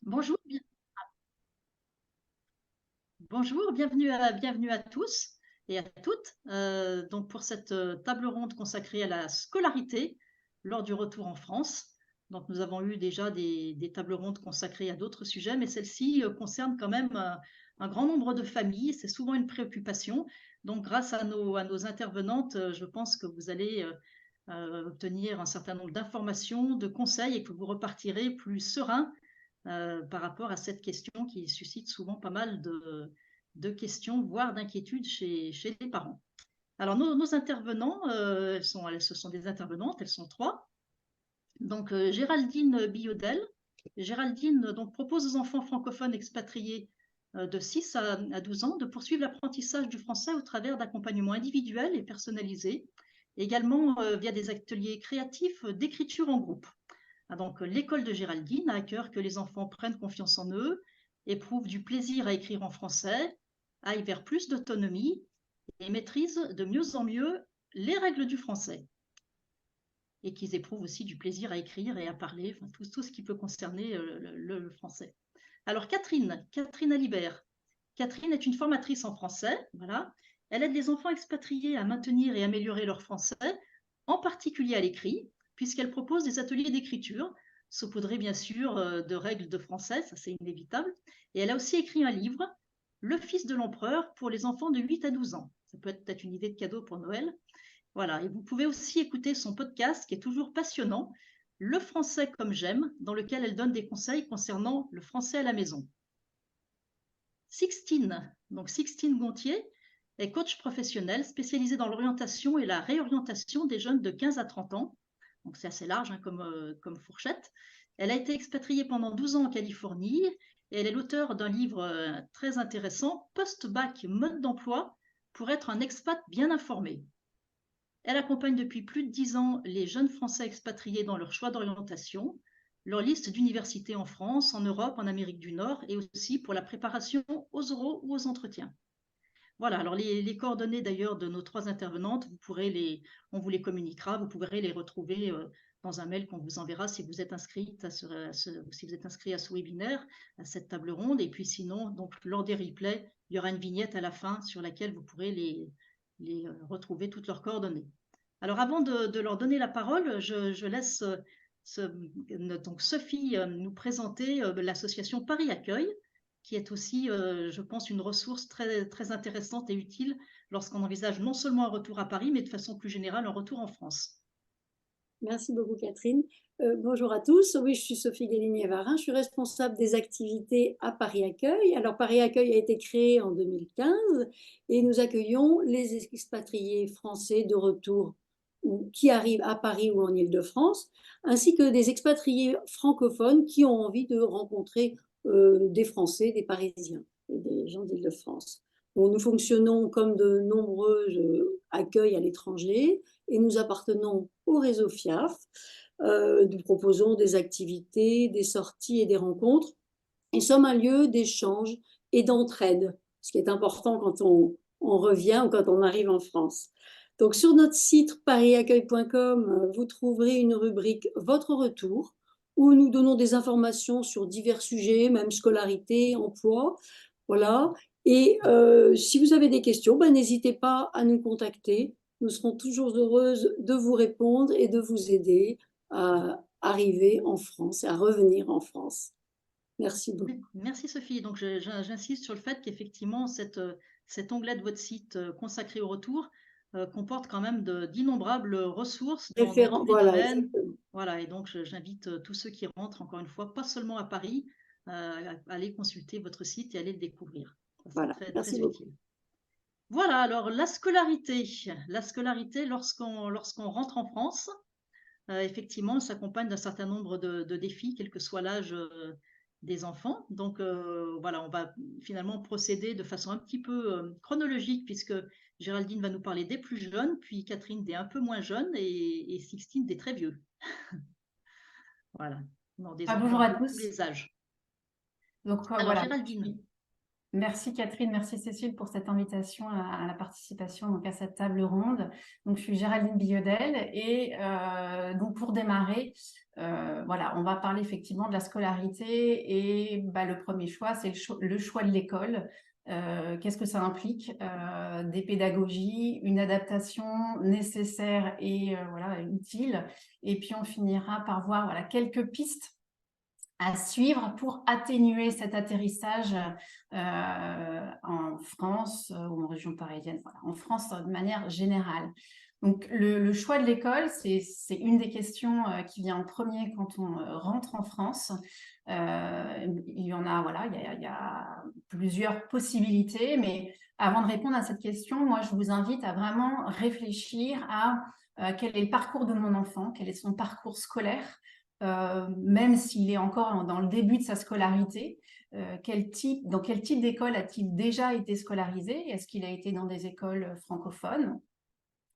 Bonjour, bonjour, bienvenue à tous et à toutes. Donc pour cette table ronde consacrée à la scolarité lors du retour en France. Donc nous avons eu déjà des tables rondes consacrées à d'autres sujets, mais celle-ci concerne quand même un grand nombre de familles. C'est souvent une préoccupation. Donc grâce à nos intervenantes, je pense que vous allez obtenir un certain nombre d'informations, de conseils et que vous repartirez plus serein par rapport à cette question qui suscite souvent pas mal de questions, voire d'inquiétudes chez les parents. Alors, nos intervenants, ce sont des intervenantes, elles sont trois. Donc, Géraldine Biodel. Géraldine donc, propose aux enfants francophones expatriés de 6 à 12 ans de poursuivre l'apprentissage du français au travers d'accompagnements individuels et personnalisés, également via des ateliers créatifs d'écriture en groupe. Donc, l'école de Géraldine a à cœur que les enfants prennent confiance en eux, éprouvent du plaisir à écrire en français, aillent vers plus d'autonomie et maîtrisent de mieux en mieux les règles du français. Et qu'ils éprouvent aussi du plaisir à écrire et à parler, enfin, tout ce qui peut concerner le français. Alors, Catherine Alibert. Catherine est une formatrice en français. Voilà. Elle aide les enfants expatriés à maintenir et améliorer leur français, en particulier à l'écrit, puisqu'elle propose des ateliers d'écriture, saupoudrés bien sûr de règles de français, ça c'est inévitable. Et elle a aussi écrit un livre, Le fils de l'empereur, pour les enfants de 8 à 12 ans. Ça peut être peut-être une idée de cadeau pour Noël. Voilà, et vous pouvez aussi écouter son podcast qui est toujours passionnant, Le français comme j'aime, dans lequel elle donne des conseils concernant le français à la maison. Sixtine Gontier est coach professionnel spécialisé dans l'orientation et la réorientation des jeunes de 15 à 30 ans. Donc c'est assez large comme fourchette. Elle a été expatriée pendant 12 ans en Californie et elle est l'auteur d'un livre très intéressant, Post-bac mode d'emploi pour être un expat bien informé. Elle accompagne depuis plus de 10 ans les jeunes Français expatriés dans leur choix d'orientation, leur liste d'universités en France, en Europe, en Amérique du Nord et aussi pour la préparation aux oraux ou aux entretiens. Voilà, alors les coordonnées d'ailleurs de nos trois intervenantes, on vous les communiquera, vous pourrez les retrouver dans un mail qu'on vous enverra si vous êtes inscrite si vous êtes inscrit à ce webinaire, à cette table ronde. Et puis sinon, donc, lors des replays, il y aura une vignette à la fin sur laquelle vous pourrez les retrouver toutes leurs coordonnées. Alors avant de leur donner la parole, je laisse donc Sophie nous présenter l'association Paris Accueil, qui est aussi, je pense, une ressource très, très intéressante et utile lorsqu'on envisage non seulement un retour à Paris, mais de façon plus générale un retour en France. Merci beaucoup, Catherine. Bonjour à tous. Oui, je suis Sophie Galinier-Varin. Je suis responsable des activités à Paris Accueil. Alors, Paris Accueil a été créé en 2015 et nous accueillons les expatriés français de retour qui arrivent à Paris ou en Île-de-France, ainsi que des expatriés francophones qui ont envie de rencontrer des Français, des Parisiens et des gens d'Île-de-France. Bon, nous fonctionnons comme de nombreux accueils à l'étranger et nous appartenons au réseau FIAF. Nous proposons des activités, des sorties et des rencontres et sommes un lieu d'échange et d'entraide, ce qui est important quand on revient ou quand on arrive en France. Donc sur notre site parisaccueil.com, vous trouverez une rubrique Votre retour où nous donnons des informations sur divers sujets, même scolarité, emploi. Voilà. Et si vous avez des questions, n'hésitez pas à nous contacter. Nous serons toujours heureuses de vous répondre et de vous aider à arriver en France et à revenir en France. Merci beaucoup. Merci Sophie. Donc j'insiste sur le fait qu'effectivement cet onglet de votre site consacré au retour comporte quand même d'innombrables ressources dans tous les Voilà, domaines. exactement. Voilà, et donc j'invite tous ceux qui rentrent, encore une fois, pas seulement à Paris, à aller consulter votre site et aller le découvrir. Ça sera Voilà, très, merci très beaucoup. utile. Voilà, alors la scolarité. La scolarité lorsqu'on rentre en France, effectivement, s'accompagne d'un certain nombre de défis, quel que soit l'âge des enfants. Donc voilà, on va finalement procéder de façon un petit peu chronologique, puisque Géraldine va nous parler des plus jeunes, puis Catherine des un peu moins jeunes et Sixtine des très vieux. Voilà, non, des Bonjour enfants à de tous tous. les âges. Donc Alors voilà, Géraldine. merci Catherine, merci Cécile pour cette invitation à la participation donc à cette table ronde. Donc je suis Géraldine Biodel et donc pour démarrer, voilà, on va parler effectivement de la scolarité et le premier choix, c'est le choix de l'école. Qu'est-ce que ça implique? Des pédagogies, une adaptation nécessaire et voilà, utile. Et puis on finira par voir voilà, quelques pistes à suivre pour atténuer cet atterrissage en France ou en région parisienne, voilà, en France de manière générale. Donc le choix de l'école, c'est une des questions qui vient en premier quand on rentre en France. Il y en a, voilà, il y a plusieurs possibilités, mais avant de répondre à cette question, moi je vous invite à vraiment réfléchir à quel est le parcours de mon enfant, quel est son parcours scolaire, même s'il est encore dans le début de sa scolarité, dans quel type d'école a-t-il déjà été scolarisé? Est-ce qu'il a été dans des écoles francophones?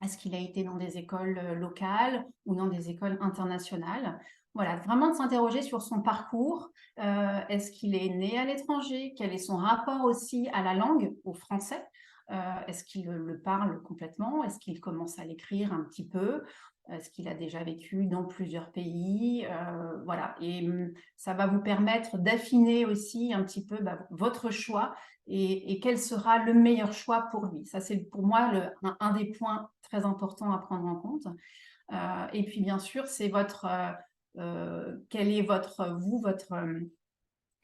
Est-ce qu'il a été dans des écoles locales ou dans des écoles internationales? Voilà, vraiment de s'interroger sur son parcours. Est-ce qu'il est né à l'étranger? Quel est son rapport aussi à la langue, au français? Est-ce qu'il le parle complètement? Est-ce qu'il commence à l'écrire un petit peu? Est-ce qu'il a déjà vécu dans plusieurs pays? Voilà, et ça va vous permettre d'affiner aussi un petit peu votre choix et quel sera le meilleur choix pour lui. Ça, c'est pour moi un des points très importants à prendre en compte. Et puis, bien sûr, c'est quel est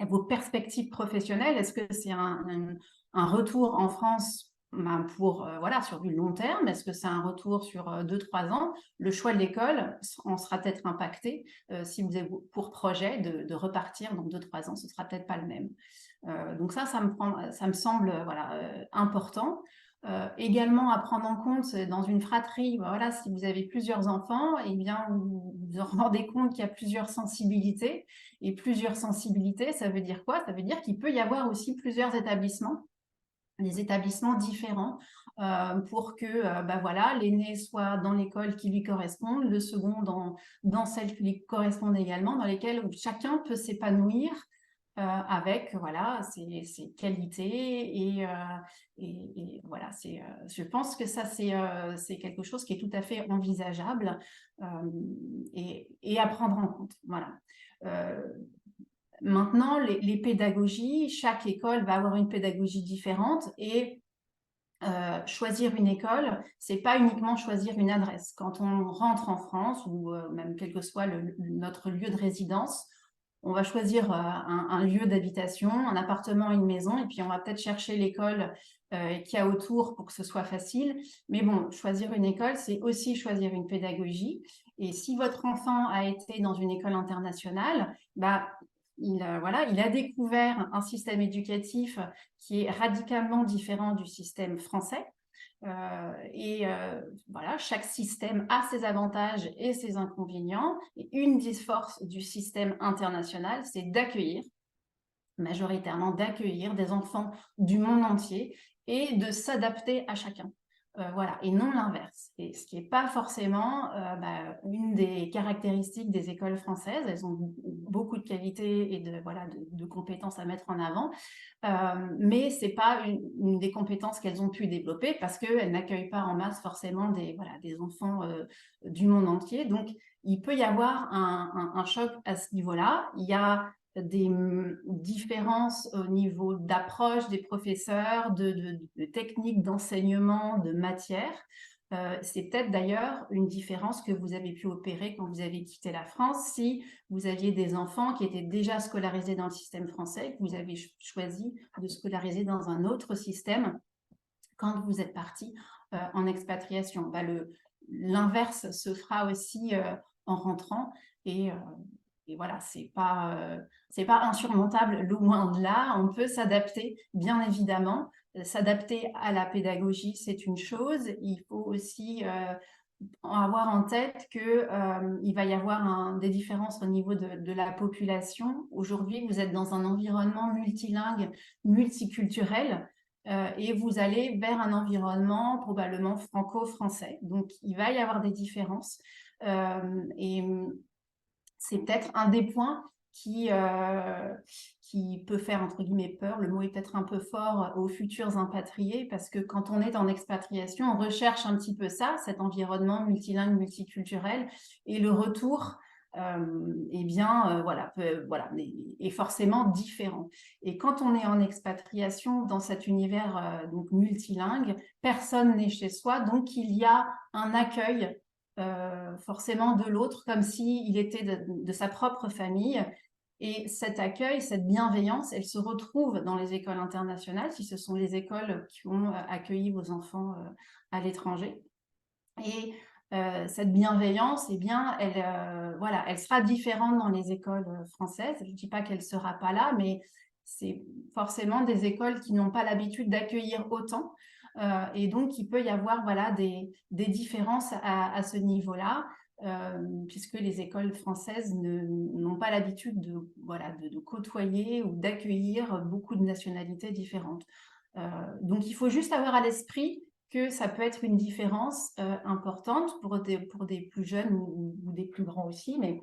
vos perspectives professionnelles. Est-ce que c'est un retour en France pour, voilà, sur du long terme? Est-ce que c'est un retour sur 2-3 ans? Le choix de l'école en sera peut-être impacté. Si vous avez pour projet de repartir dans 2-3 ans, ce ne sera peut-être pas le même. Donc ça me semble voilà, important. Également à prendre en compte dans une fratrie, voilà, si vous avez plusieurs enfants, eh bien, vous vous rendez compte qu'il y a plusieurs sensibilités. Et plusieurs sensibilités, ça veut dire quoi? Ça veut dire qu'il peut y avoir aussi plusieurs établissements, des établissements différents pour que voilà, l'aîné soit dans l'école qui lui correspond, le second dans celle qui lui correspond également, dans lesquelles chacun peut s'épanouir avec voilà, ses qualités et voilà, je pense que ça c'est quelque chose qui est tout à fait envisageable et à prendre en compte. Voilà. Maintenant, les pédagogies, chaque école va avoir une pédagogie différente et choisir une école, c'est pas uniquement choisir une adresse. Quand on rentre en France ou même quel que soit notre lieu de résidence, on va choisir un lieu d'habitation, un appartement, une maison, et puis on va peut-être chercher l'école qu'il y a autour pour que ce soit facile. Mais bon, choisir une école, c'est aussi choisir une pédagogie. Et si votre enfant a été dans une école internationale, il a découvert un système éducatif qui est radicalement différent du système français. Voilà, chaque système a ses avantages et ses inconvénients. Et une des forces du système international, c'est majoritairement d'accueillir des enfants du monde entier et de s'adapter à chacun. Voilà, et non l'inverse. Et ce qui n'est pas forcément une des caractéristiques des écoles françaises. Elles ont beaucoup de qualités et de compétences à mettre en avant, mais ce n'est pas une des compétences qu'elles ont pu développer parce qu'elles n'accueillent pas en masse forcément des enfants du monde entier. Donc, il peut y avoir un choc à ce niveau-là. Il y a des différences au niveau d'approche des professeurs, de techniques d'enseignement, de matière. C'est peut-être d'ailleurs une différence que vous avez pu opérer quand vous avez quitté la France, si vous aviez des enfants qui étaient déjà scolarisés dans le système français, que vous avez choisi de scolariser dans un autre système quand vous êtes parti en expatriation. L'inverse se fera aussi en rentrant et voilà, c'est pas insurmontable, loin de là. On peut s'adapter, bien évidemment. S'adapter à la pédagogie, c'est une chose. Il faut aussi avoir en tête qu'il va y avoir des différences au niveau de la population. Aujourd'hui, vous êtes dans un environnement multilingue, multiculturel, et vous allez vers un environnement probablement franco-français. Donc, il va y avoir des différences. Et c'est peut-être un des points qui peut faire, entre guillemets, peur. Le mot est peut-être un peu fort aux futurs impatriés, parce que quand on est en expatriation, on recherche un petit peu ça, cet environnement multilingue, multiculturel, et le retour eh bien, voilà, est forcément différent. Et quand on est en expatriation dans cet univers donc multilingue, personne n'est chez soi, donc il y a un accueil forcément de l'autre, comme s'il était de sa propre famille. Et cet accueil, cette bienveillance, elle se retrouve dans les écoles internationales, si ce sont les écoles qui ont accueilli vos enfants à l'étranger. Et cette bienveillance, eh bien, voilà, elle sera différente dans les écoles françaises. Je ne dis pas qu'elle ne sera pas là, mais c'est forcément des écoles qui n'ont pas l'habitude d'accueillir autant. Et donc, il peut y avoir voilà, des différences à ce niveau-là, puisque les écoles françaises n'ont pas l'habitude voilà, de côtoyer ou d'accueillir beaucoup de nationalités différentes. Donc, il faut juste avoir à l'esprit que ça peut être une différence importante pour des plus jeunes ou des plus grands aussi, mais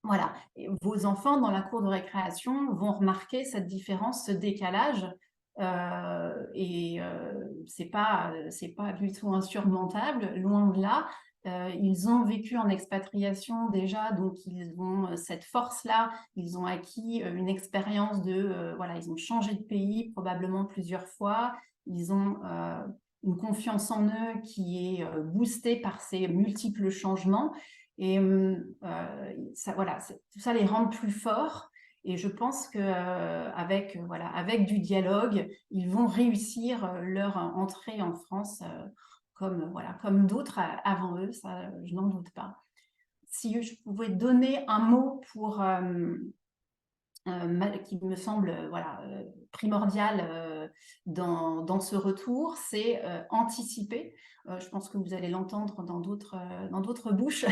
voilà. Et vos enfants dans la cour de récréation vont remarquer cette différence, ce décalage, et c'est pas du tout insurmontable, loin de là. Ils ont vécu en expatriation déjà, donc ils ont cette force-là, ils ont acquis une expérience voilà, ils ont changé de pays probablement plusieurs fois, ils ont une confiance en eux qui est boostée par ces multiples changements. Et voilà, tout ça les rend plus forts. Et je pense qu'avec voilà, avec du dialogue, ils vont réussir leur entrée en France comme d'autres avant eux, ça, je n'en doute pas. Si je pouvais donner un mot qui me semble voilà, primordial dans ce retour, c'est anticiper. Je pense que vous allez l'entendre dans d'autres bouches.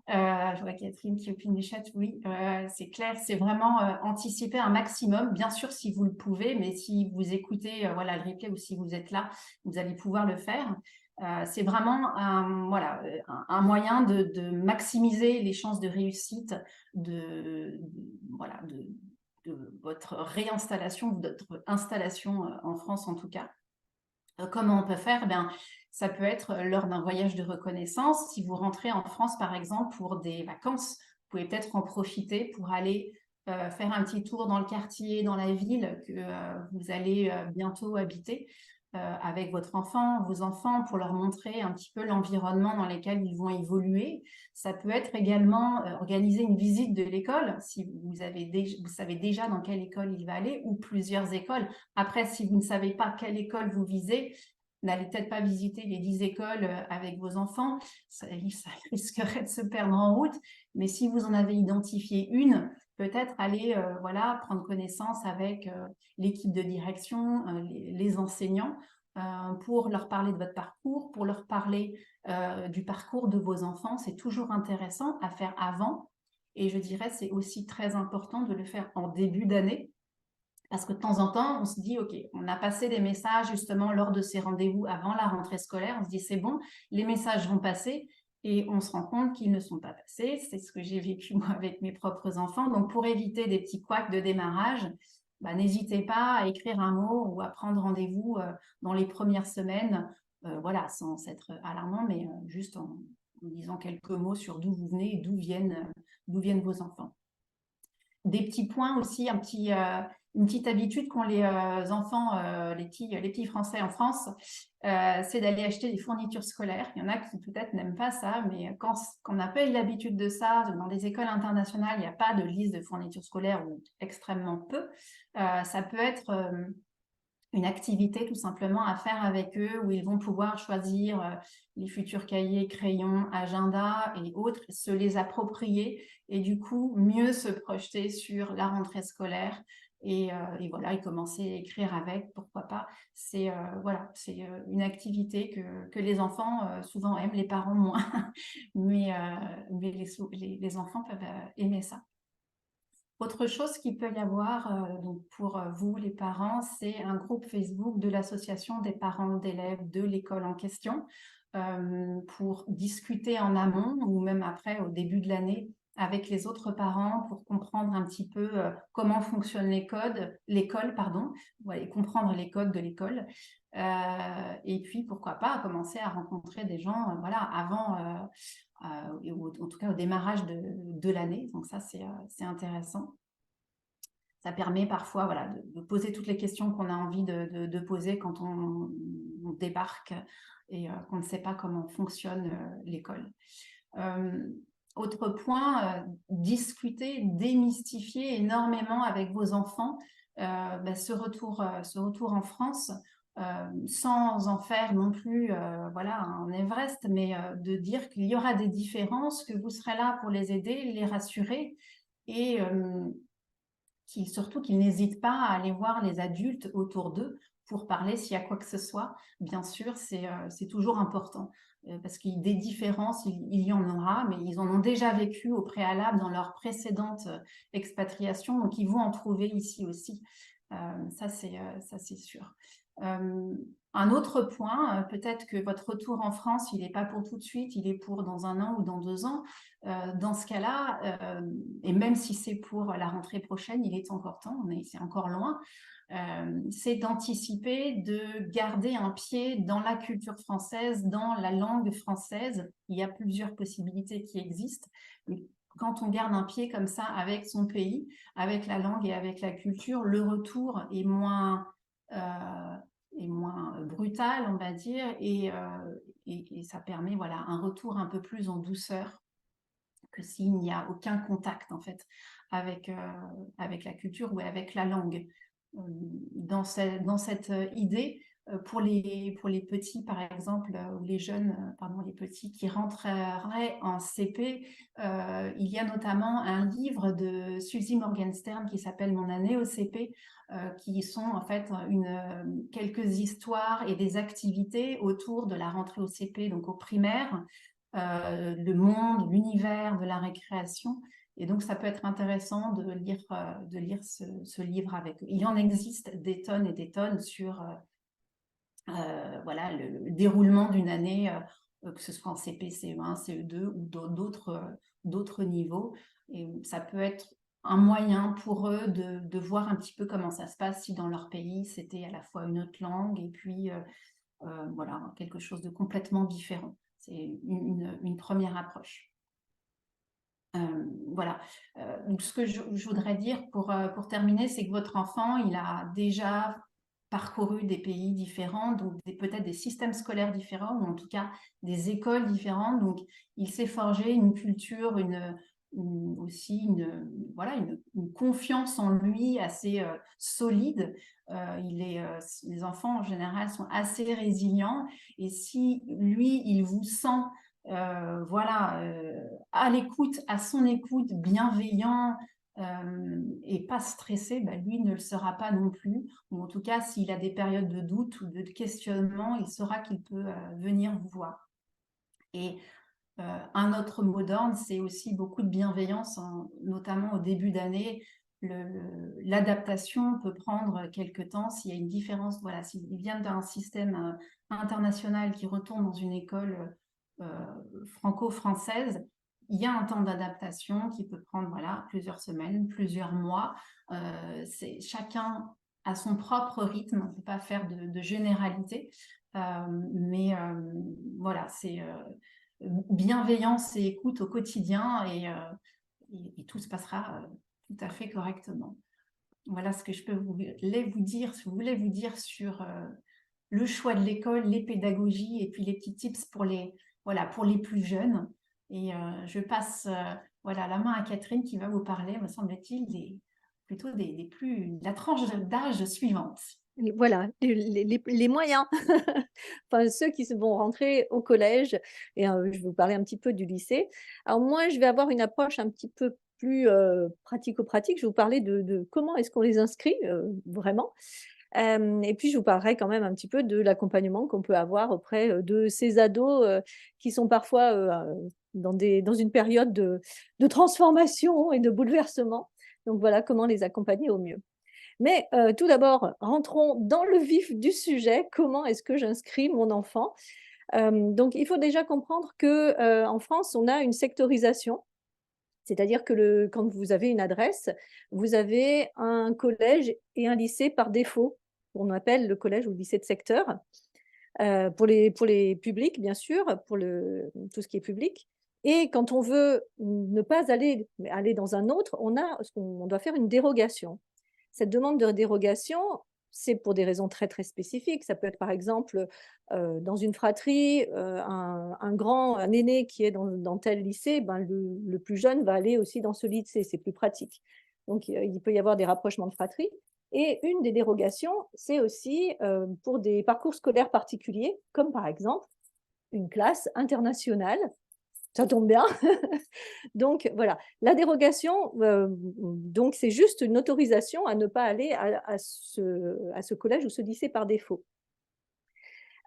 Je vois Catherine qui opine du chat, oui, c'est clair, c'est vraiment anticiper un maximum, bien sûr si vous le pouvez, mais si vous écoutez voilà, le replay ou si vous êtes là, vous allez pouvoir le faire. C'est vraiment voilà, un moyen de maximiser les chances de réussite voilà, de votre réinstallation, de votre installation en France en tout cas. Comment on peut faire? Ça peut être lors d'un voyage de reconnaissance. Si vous rentrez en France, par exemple, pour des vacances, vous pouvez peut-être en profiter pour aller faire un petit tour dans le quartier, dans la ville que vous allez bientôt habiter avec votre enfant, vos enfants, pour leur montrer un petit peu l'environnement dans lequel ils vont évoluer. Ça peut être également organiser une visite de l'école, si vous savez déjà dans quelle école il va aller, ou plusieurs écoles. Après, si vous ne savez pas quelle école vous visez, n'allez peut-être pas visiter les 10 écoles avec vos enfants, ça risquerait de se perdre en route. Mais si vous en avez identifié une, peut-être aller voilà, prendre connaissance avec l'équipe de direction, les enseignants, pour leur parler de votre parcours, pour leur parler du parcours de vos enfants. C'est toujours intéressant à faire avant. Et je dirais c'est aussi très important de le faire en début d'année. Parce que de temps en temps, on se dit, OK, on a passé des messages justement lors de ces rendez-vous avant la rentrée scolaire. On se dit, c'est bon, les messages vont passer. Et on se rend compte qu'ils ne sont pas passés. C'est ce que j'ai vécu moi avec mes propres enfants. Donc, pour éviter des petits couacs de démarrage, n'hésitez pas à écrire un mot ou à prendre rendez-vous dans les premières semaines, voilà, sans être alarmant, mais juste en disant quelques mots sur d'où vous venez et d'où viennent vos enfants. Des petits points aussi, une petite habitude qu'ont les enfants, les petits Français en France, c'est d'aller acheter des fournitures scolaires. Il y en a qui peut-être n'aiment pas ça, mais quand on n'a pas eu l'habitude de ça, dans des écoles internationales, il n'y a pas de liste de fournitures scolaires ou extrêmement peu. Ça peut être une activité tout simplement à faire avec eux où ils vont pouvoir choisir les futurs cahiers, crayons, agendas et autres, se les approprier et du coup mieux se projeter sur la rentrée scolaire et voilà, et commencer à écrire avec, pourquoi pas. C'est voilà, c'est une activité que les enfants souvent aiment, les parents moins, mais les enfants peuvent aimer ça. Autre chose qu'il peut y avoir donc pour vous, les parents, c'est un groupe Facebook de l'association des parents d'élèves de l'école en question pour discuter en amont ou même après, au début de l'année, avec les autres parents pour comprendre un petit peu comment fonctionne l'école, et comprendre les codes de l'école. Et puis, pourquoi pas, commencer à rencontrer des gens voilà, ou en tout cas au démarrage de l'année. Donc ça, c'est intéressant. Ça permet parfois voilà, de poser toutes les questions qu'on a envie de poser quand on débarque et qu'on ne sait pas comment fonctionne l'école. Autre point, discuter, démystifier énormément avec vos enfants ce retour en France, sans en faire non plus voilà, un Everest, mais de dire qu'il y aura des différences, que vous serez là pour les aider, les rassurer, et surtout qu'ils n'hésitent pas à aller voir les adultes autour d'eux pour parler s'il y a quoi que ce soit. Bien sûr, c'est toujours important parce qu'il des différences, il y en aura, mais ils en ont déjà vécu au préalable dans leur précédente expatriation, donc ils vont en trouver ici aussi. Ça, c'est sûr. Un autre point, peut-être que votre retour en France, il n'est pas pour tout de suite, il est pour dans 1 an ou dans 2 ans. Dans ce cas-là, et même si c'est pour la rentrée prochaine, il est encore temps, c'est encore loin, c'est d'anticiper, de garder un pied dans la culture française, dans la langue française. Il y a plusieurs possibilités qui existent. Quand on garde un pied comme ça avec son pays, avec la langue et avec la culture, le retour est moins brutal, on va dire, et ça permet voilà, un retour un peu plus en douceur que s'il n'y a aucun contact en fait avec la culture ou avec la langue. Dans cette idée, pour les petits par exemple, ou les jeunes, pardon, les petits qui rentreraient en CP, il y a notamment un livre de Suzy Morgenstern qui s'appelle Mon année au CP, qui sont en fait quelques histoires et des activités autour de la rentrée au CP, donc au primaire, le monde, l'univers de la récréation. Et donc, ça peut être intéressant de lire ce livre avec eux. Il en existe des tonnes et des tonnes sur voilà, le déroulement d'une année, que ce soit en CP, CE1, CE2 ou d'autres niveaux. Et ça peut être un moyen pour eux de voir un petit peu comment ça se passe si dans leur pays, c'était à la fois une autre langue et puis voilà, quelque chose de complètement différent. C'est une première approche. Voilà. Donc, ce que je voudrais dire pour terminer, c'est que votre enfant, il a déjà parcouru des pays différents, donc peut-être des systèmes scolaires différents, ou en tout cas des écoles différentes. Donc, il s'est forgé une culture, aussi une confiance en lui assez solide. Les enfants, en général, sont assez résilients. Et si lui, il vous sent voilà, à l'écoute, à son écoute, bienveillant et pas stressé, bah, lui ne le sera pas non plus. Ou en tout cas, s'il a des périodes de doute ou de questionnement, il saura qu'il peut venir vous voir. Et un autre mot d'ordre, c'est aussi beaucoup de bienveillance, notamment au début d'année. L'adaptation peut prendre quelques temps s'il y a une différence. Voilà, s'il vient d'un système international qui retourne dans une école franco-française, il y a un temps d'adaptation qui peut prendre voilà, plusieurs semaines, plusieurs mois. Chacun a son propre rythme, on ne peut pas faire de généralité, mais voilà, c'est bienveillance et écoute au quotidien et tout se passera tout à fait correctement. Voilà ce que je peux vous voulais vous dire sur le choix de l'école, les pédagogies et puis les petits tips pour les plus jeunes. Et je passe voilà, la main à Catherine qui va vous parler, me semble-t-il, plutôt de la tranche d'âge suivante. Voilà, les moyens, enfin ceux qui vont rentrer au collège et je vais vous parler un petit peu du lycée. Alors moi, je vais avoir une approche un petit peu plus pratico-pratique. Je vais vous parler de comment est-ce qu'on les inscrit vraiment. Et puis je vous parlerai quand même un petit peu de l'accompagnement qu'on peut avoir auprès de ces ados qui sont parfois dans une période de transformation et de bouleversement. Donc voilà comment les accompagner au mieux. Mais tout d'abord, rentrons dans le vif du sujet. Comment est-ce que j'inscris mon enfant? Donc, il faut déjà comprendre qu'en France, on a une sectorisation. C'est-à-dire que quand vous avez une adresse, vous avez un collège et un lycée par défaut. On appelle le collège ou le lycée de secteur. Pour les publics, bien sûr, pour tout ce qui est public. Et quand on veut ne pas aller dans un autre, on doit faire une dérogation. Cette demande de dérogation, c'est pour des raisons très, très spécifiques. Ça peut être, par exemple, dans une fratrie, un aîné qui est dans tel lycée, ben, le plus jeune va aller aussi dans ce lycée, c'est plus pratique. Donc, il peut y avoir des rapprochements de fratrie. Et une des dérogations, c'est aussi pour des parcours scolaires particuliers, comme par exemple une classe internationale. Ça tombe bien. Donc voilà, la dérogation, donc c'est juste une autorisation à ne pas aller à ce collège ou ce lycée par défaut.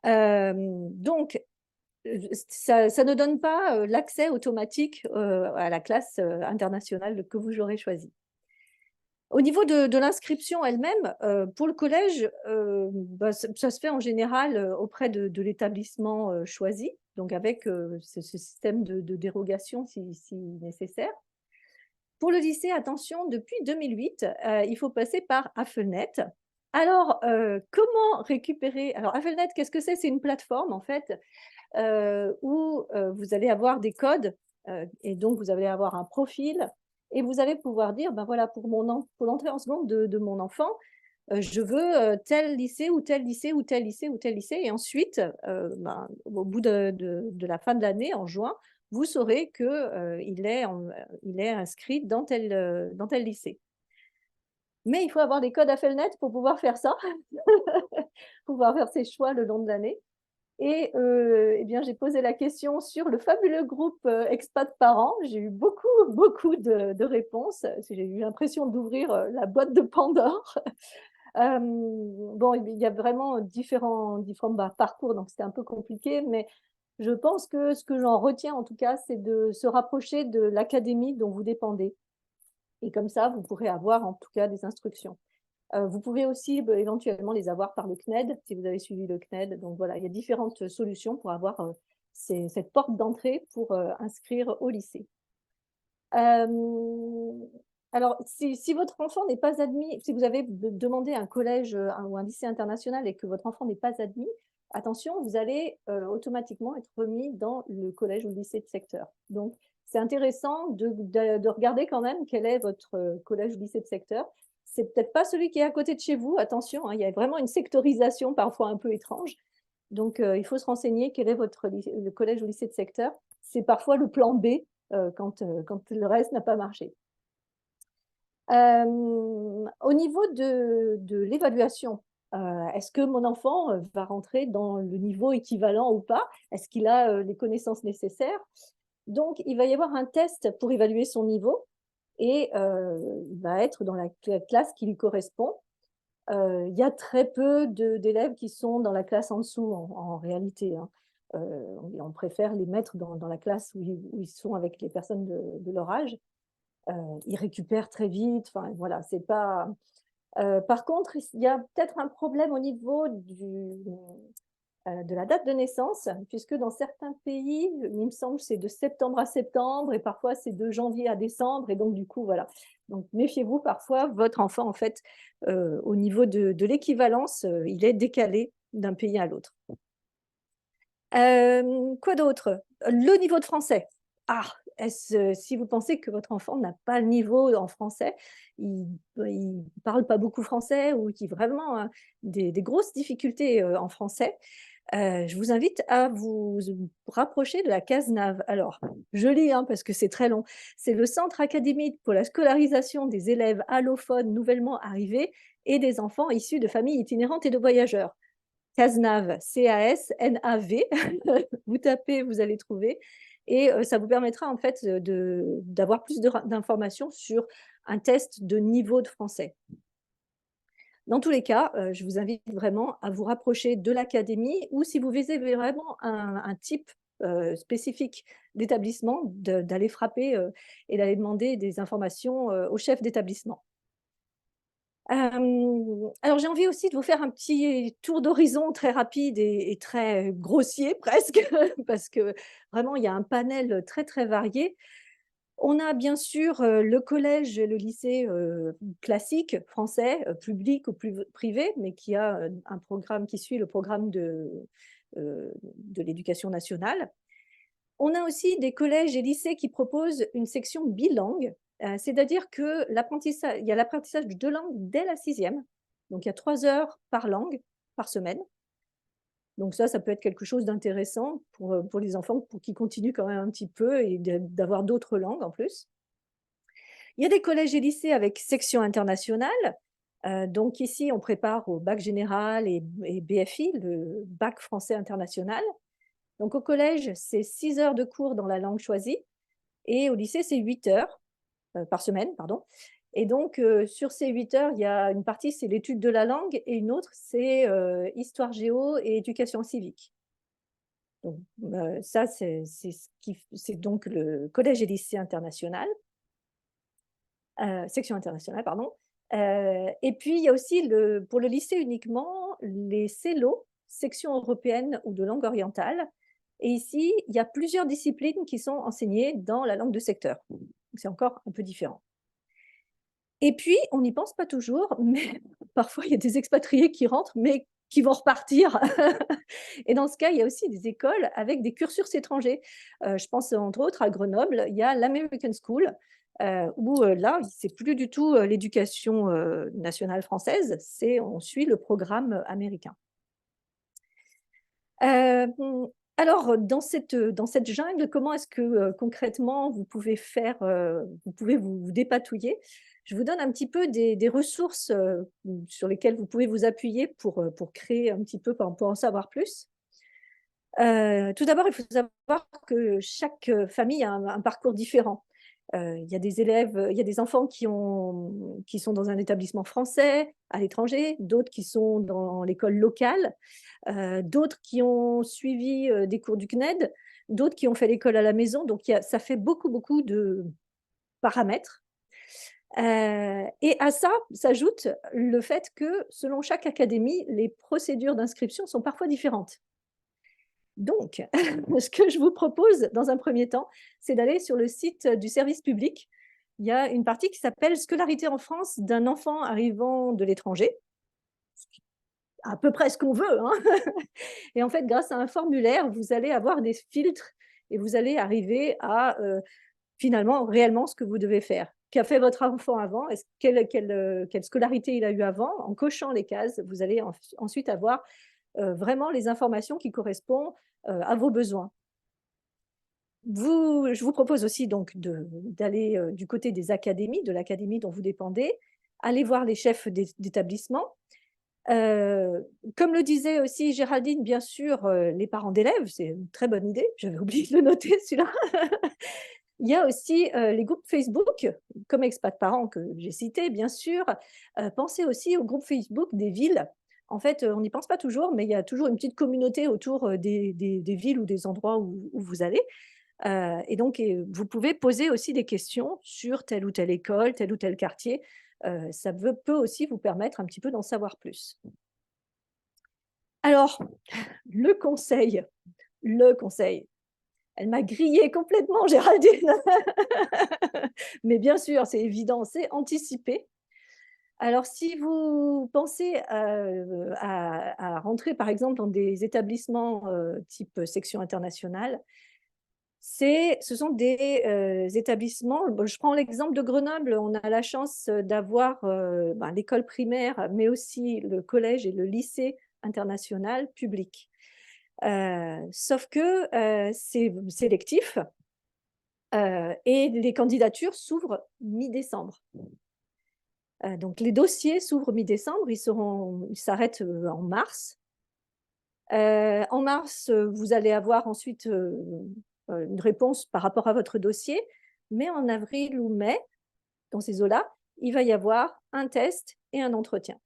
Donc, ça ne donne pas l'accès automatique à la classe internationale que vous aurez choisie. Au niveau de l'inscription elle-même, pour le collège, bah, ça se fait en général auprès de l'établissement choisi, donc avec ce système de dérogation si nécessaire. Pour le lycée, attention, depuis 2008, il faut passer par Affelnet. Alors, comment récupérer? Alors, Affelnet, qu'est-ce que c'est? C'est une plateforme, en fait, où vous allez avoir des codes, et donc vous allez avoir un profil et vous allez pouvoir dire: «Ben voilà, pour l'entrée en seconde de mon enfant, je veux, tel lycée ou tel lycée ou tel lycée ou tel lycée» et ensuite, ben, au bout de la fin de l'année, en juin, vous saurez que, il est inscrit dans tel lycée. Mais il faut avoir des codes Affelnet pour pouvoir faire ça, pouvoir faire ses choix le long de l'année. Et bien, j'ai posé la question sur le fabuleux groupe, Expat Parents. J'ai eu beaucoup, beaucoup de réponses. J'ai eu l'impression d'ouvrir, la boîte de Pandore. Bon, il y a vraiment différents parcours, donc c'était un peu compliqué, mais je pense que ce que j'en retiens, en tout cas, c'est de se rapprocher de l'académie dont vous dépendez et comme ça, vous pourrez avoir, en tout cas, des instructions. Vous pouvez aussi éventuellement les avoir par le CNED, si vous avez suivi le CNED. Donc voilà, il y a différentes solutions pour avoir cette porte d'entrée pour inscrire au lycée. Alors, si votre enfant n'est pas admis, si vous avez demandé un collège ou un lycée international et que votre enfant n'est pas admis, attention, vous allez automatiquement être remis dans le collège ou le lycée de secteur. Donc, c'est intéressant de regarder quand même quel est votre collège ou lycée de secteur. C'est peut-être pas celui qui est à côté de chez vous, attention, hein, il y a vraiment une sectorisation parfois un peu étrange. Donc, il faut se renseigner quel est le collège ou lycée de secteur. C'est parfois le plan B quand le reste n'a pas marché. Au niveau de l'évaluation, est-ce que mon enfant va rentrer dans le niveau équivalent ou pas? Est-ce qu'il a les connaissances nécessaires? Donc, il va y avoir un test pour évaluer son niveau et il va être dans la classe qui lui correspond. Il y a très peu d'élèves qui sont dans la classe en dessous en réalité, hein. On préfère les mettre dans la classe où ils sont avec les personnes de leur âge. Ils récupèrent très vite, enfin voilà, c'est pas, par contre, il y a peut-être un problème au niveau de la date de naissance, puisque dans certains pays, il me semble, c'est de septembre à septembre et parfois c'est de janvier à décembre et donc du coup, voilà. Donc méfiez-vous, parfois votre enfant, en fait, au niveau de l'équivalence, il est décalé d'un pays à l'autre. Quoi d'autre? Le niveau de français. Ah! Si vous pensez que votre enfant n'a pas le niveau en français, il parle pas beaucoup français ou qu'il a vraiment, des grosses difficultés, en français, je vous invite à vous rapprocher de la CASNAV. Alors, je lis, hein, parce que c'est très long. C'est le Centre académique pour la scolarisation des élèves allophones nouvellement arrivés et des enfants issus de familles itinérantes et de voyageurs. CASNAV, C-A-S-N-A-V. Vous tapez, vous allez trouver. Et ça vous permettra en fait d'avoir plus d'informations sur un test de niveau de français. Dans tous les cas, je vous invite vraiment à vous rapprocher de l'académie ou si vous visez vraiment un type spécifique d'établissement, d'aller frapper et d'aller demander des informations au chef d'établissement. Alors j'ai envie aussi de vous faire un petit tour d'horizon très rapide et très grossier presque, parce que vraiment il y a un panel très, très varié. On a bien sûr, le collège et le lycée, classique français, public ou privé, mais qui a, un programme qui suit le programme de l'éducation nationale. On a aussi des collèges et lycées qui proposent une section bilingue, c'est-à-dire que il y a l'apprentissage de 2 langues dès la 6e. Donc il y a 3 heures par langue par semaine. Donc ça peut être quelque chose d'intéressant pour les enfants, pour qu'ils continuent quand même un petit peu et d'avoir d'autres langues en plus. Il y a des collèges et lycées avec section internationale. Donc ici, on prépare au bac général et BFI, le bac français international. Donc au collège, c'est 6 heures de cours dans la langue choisie et au lycée, c'est 8 heures par semaine, pardon. Et donc, sur ces 8 heures, il y a une partie, c'est l'étude de la langue et une autre, c'est histoire géo et éducation civique. Donc, ça, c'est donc le collège et lycée international, section internationale, pardon. Et puis, il y a aussi, pour le lycée uniquement, les CELO, section européenne ou de langue orientale. Et ici, il y a plusieurs disciplines qui sont enseignées dans la langue de secteur. C'est encore un peu différent. Et puis, on n'y pense pas toujours, mais parfois, il y a des expatriés qui rentrent, mais qui vont repartir. Et dans ce cas, il y a aussi des écoles avec des cursus étrangers. Je pense entre autres à Grenoble, il y a l'American School, où là, c'est plus du tout l'éducation nationale française, on suit le programme américain. Alors, dans cette jungle, comment est-ce que concrètement vous pouvez vous dépatouiller? Je vous donne un petit peu des ressources sur lesquelles vous pouvez vous appuyer pour créer un petit peu, pour en savoir plus. Tout d'abord, il faut savoir que chaque famille a un parcours différent. Il y a des élèves, il y a des enfants qui sont dans un établissement français à l'étranger, d'autres qui sont dans l'école locale, d'autres qui ont suivi des cours du CNED, d'autres qui ont fait l'école à la maison. Donc, ça fait beaucoup, beaucoup de paramètres. Et à ça s'ajoute le fait que selon chaque académie, les procédures d'inscription sont parfois différentes. Donc, ce que je vous propose dans un premier temps, c'est d'aller sur le site du service public. Il y a une partie qui s'appelle Scolarité en France d'un enfant arrivant de l'étranger. À peu près ce qu'on veut, hein. Et en fait, grâce à un formulaire, vous allez avoir des filtres et vous allez arriver à finalement, réellement, ce que vous devez faire. Qu'a fait votre enfant avant? Quelle scolarité il a eu avant? En cochant les cases, vous allez ensuite avoir vraiment les informations qui correspondent à vos besoins. Je vous propose aussi donc d'aller du côté des académies, de l'académie dont vous dépendez, aller voir les chefs d'établissement. Comme le disait aussi Géraldine, bien sûr, les parents d'élèves, c'est une très bonne idée, j'avais oublié de le noter celui-là. Il y a aussi les groupes Facebook, comme Expat Parents que j'ai cité, bien sûr. Pensez aussi au groupe Facebook des villes. En fait, on n'y pense pas toujours, mais il y a toujours une petite communauté autour des villes ou des endroits où vous allez. Et donc, vous pouvez poser aussi des questions sur telle ou telle école, tel ou tel quartier. Ça peut aussi vous permettre un petit peu d'en savoir plus. Alors, le conseil, elle m'a grillé complètement, Géraldine. Mais bien sûr, c'est évident, c'est anticiper. Alors, si vous pensez à rentrer, par exemple, dans des établissements type section internationale, ce sont des établissements. Je prends l'exemple de Grenoble. On a la chance d'avoir l'école primaire, mais aussi le collège et le lycée international public. Sauf que c'est sélectif et les candidatures s'ouvrent mi-décembre. Donc les dossiers s'ouvrent mi-décembre, ils s'arrêtent en mars. En mars, vous allez avoir ensuite une réponse par rapport à votre dossier, mais en avril ou mai, dans ces eaux-là, il va y avoir un test et un entretien.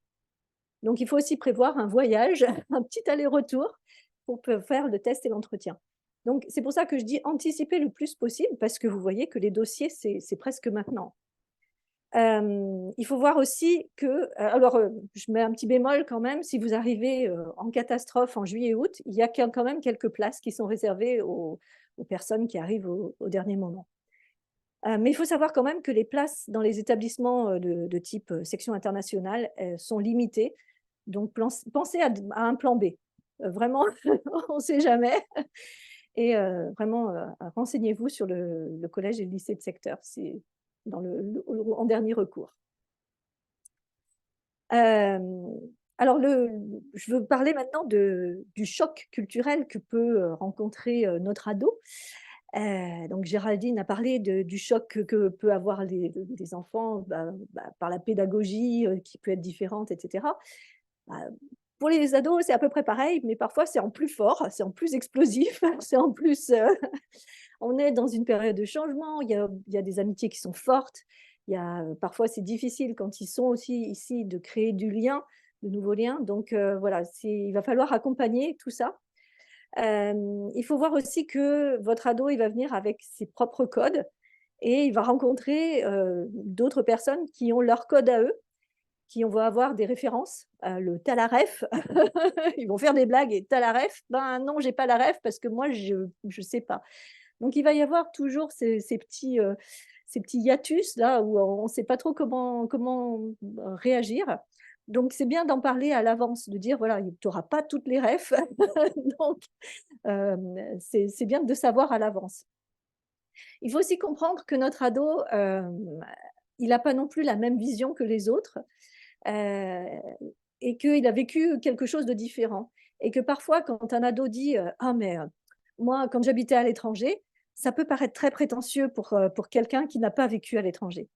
Donc il faut aussi prévoir un voyage, un petit aller-retour pour faire le test et l'entretien. Donc c'est pour ça que je dis anticiper le plus possible, parce que vous voyez que les dossiers, c'est presque maintenant. Il faut voir aussi que, alors je mets un petit bémol quand même, si vous arrivez en catastrophe en juillet-août, il y a quand même quelques places qui sont réservées aux personnes qui arrivent au dernier moment. Mais il faut savoir quand même que les places dans les établissements de type section internationale sont limitées. Donc pensez à un plan B. Vraiment, on ne sait jamais. Et vraiment, renseignez-vous sur le collège et le lycée de secteur, c'est en dernier recours. Alors, je veux parler maintenant du choc culturel que peut rencontrer notre ado. Donc, Géraldine a parlé du choc que peut avoir les enfants par la pédagogie qui peut être différente, etc. Bah, pour les ados, c'est à peu près pareil, mais parfois c'est en plus fort, c'est en plus explosif, c'est en plus. On est dans une période de changement, il y a des amitiés qui sont fortes, parfois c'est difficile quand ils sont aussi ici de créer du lien, de nouveaux liens. Donc voilà, il va falloir accompagner tout ça. Il faut voir aussi que votre ado, il va venir avec ses propres codes et il va rencontrer d'autres personnes qui ont leur code à eux, qui vont avoir des références, le «tu as la ref», ils vont faire des blagues et «tu as la ref?» Ben non, j'ai pas la ref parce que moi je sais pas. Donc il va y avoir toujours ces petits hiatus là où on ne sait pas trop comment réagir. Donc c'est bien d'en parler à l'avance, de dire: «Voilà, tu auras pas toutes les refs», donc c'est bien de savoir à l'avance. Il faut aussi comprendre que notre ado, il n'a pas non plus la même vision que les autres. Heu et qu'il a vécu quelque chose de différent et que parfois quand un ado dit, «Ah mais, moi quand j'habitais à l'étranger», ça peut paraître très prétentieux pour quelqu'un qui n'a pas vécu à l'étranger.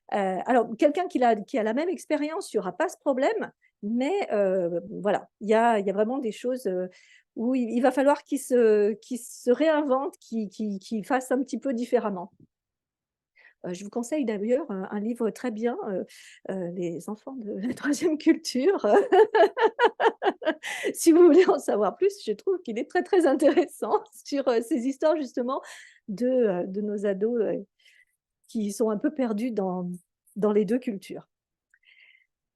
Alors quelqu'un qui a la même expérience, il y aura pas ce problème, mais voilà, il y a vraiment des choses, où il va falloir qu'il se réinvente, qu'il fasse un petit peu différemment. Je vous conseille d'ailleurs un livre très bien, Les enfants de la troisième culture. Si vous voulez en savoir plus, je trouve qu'il est très, très intéressant sur, ces histoires justement de nos ados, qui sont un peu perdus dans les 2 cultures.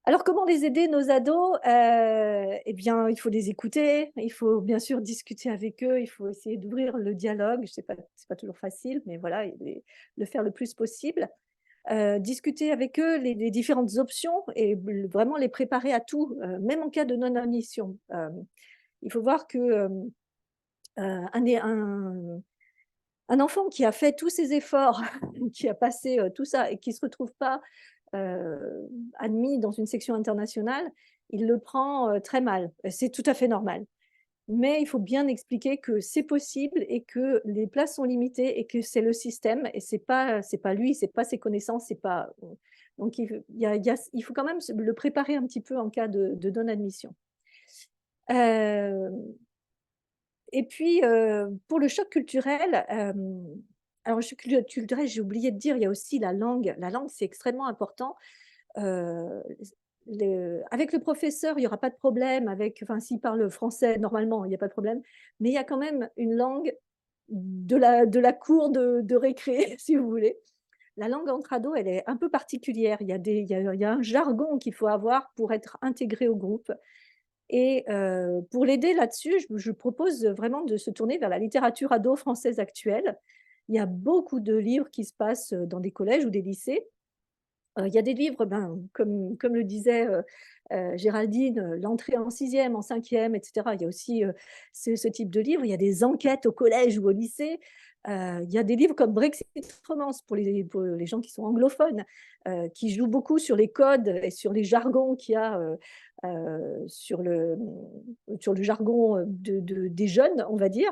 Alors comment les aider nos ados? Eh bien, il faut les écouter, il faut bien sûr discuter avec eux, il faut essayer d'ouvrir le dialogue. Je sais pas, c'est pas toujours facile, mais voilà, le faire le plus possible. Discuter avec eux les différentes options et vraiment les préparer à tout, même en cas de non-admission. Il faut voir que, un enfant qui a fait tous ces efforts, qui a passé, tout ça et qui ne se retrouve pas, admis dans une section internationale, il le prend, très mal. C'est tout à fait normal. Mais il faut bien expliquer que c'est possible et que les places sont limitées et que c'est le système et c'est pas lui, c'est pas ses connaissances, c'est pas donc il faut quand même le préparer un petit peu en cas de non-admission. Hem Et puis, pour le choc culturel, alors le choc culturel, j'ai oublié de dire, il y a aussi la langue. La langue, c'est extrêmement important. Heu, avec le professeur, il y aura pas de problème enfin, s'il parle français, normalement, il y a pas de problème. Mais il y a quand même une langue de la cour de récré, si vous voulez. La langue entre ados, elle est un peu particulière. Il y a un jargon qu'il faut avoir pour être intégré au groupe. Et pour l'aider là-dessus, je propose vraiment de se tourner vers la littérature ado française actuelle. Il y a beaucoup de livres qui se passent, dans des collèges ou des lycées. Il y a des livres, comme le disait, Géraldine, l'entrée en sixième, en cinquième, et cetera. Il y a aussi, ce type de livre. Il y a des enquêtes au collège ou au lycée. Il y a des livres comme Brexit Romance pour les gens qui sont anglophones, qui jouent beaucoup sur les codes et sur les jargons qu'il y a, sur le jargon, des jeunes, on va dire.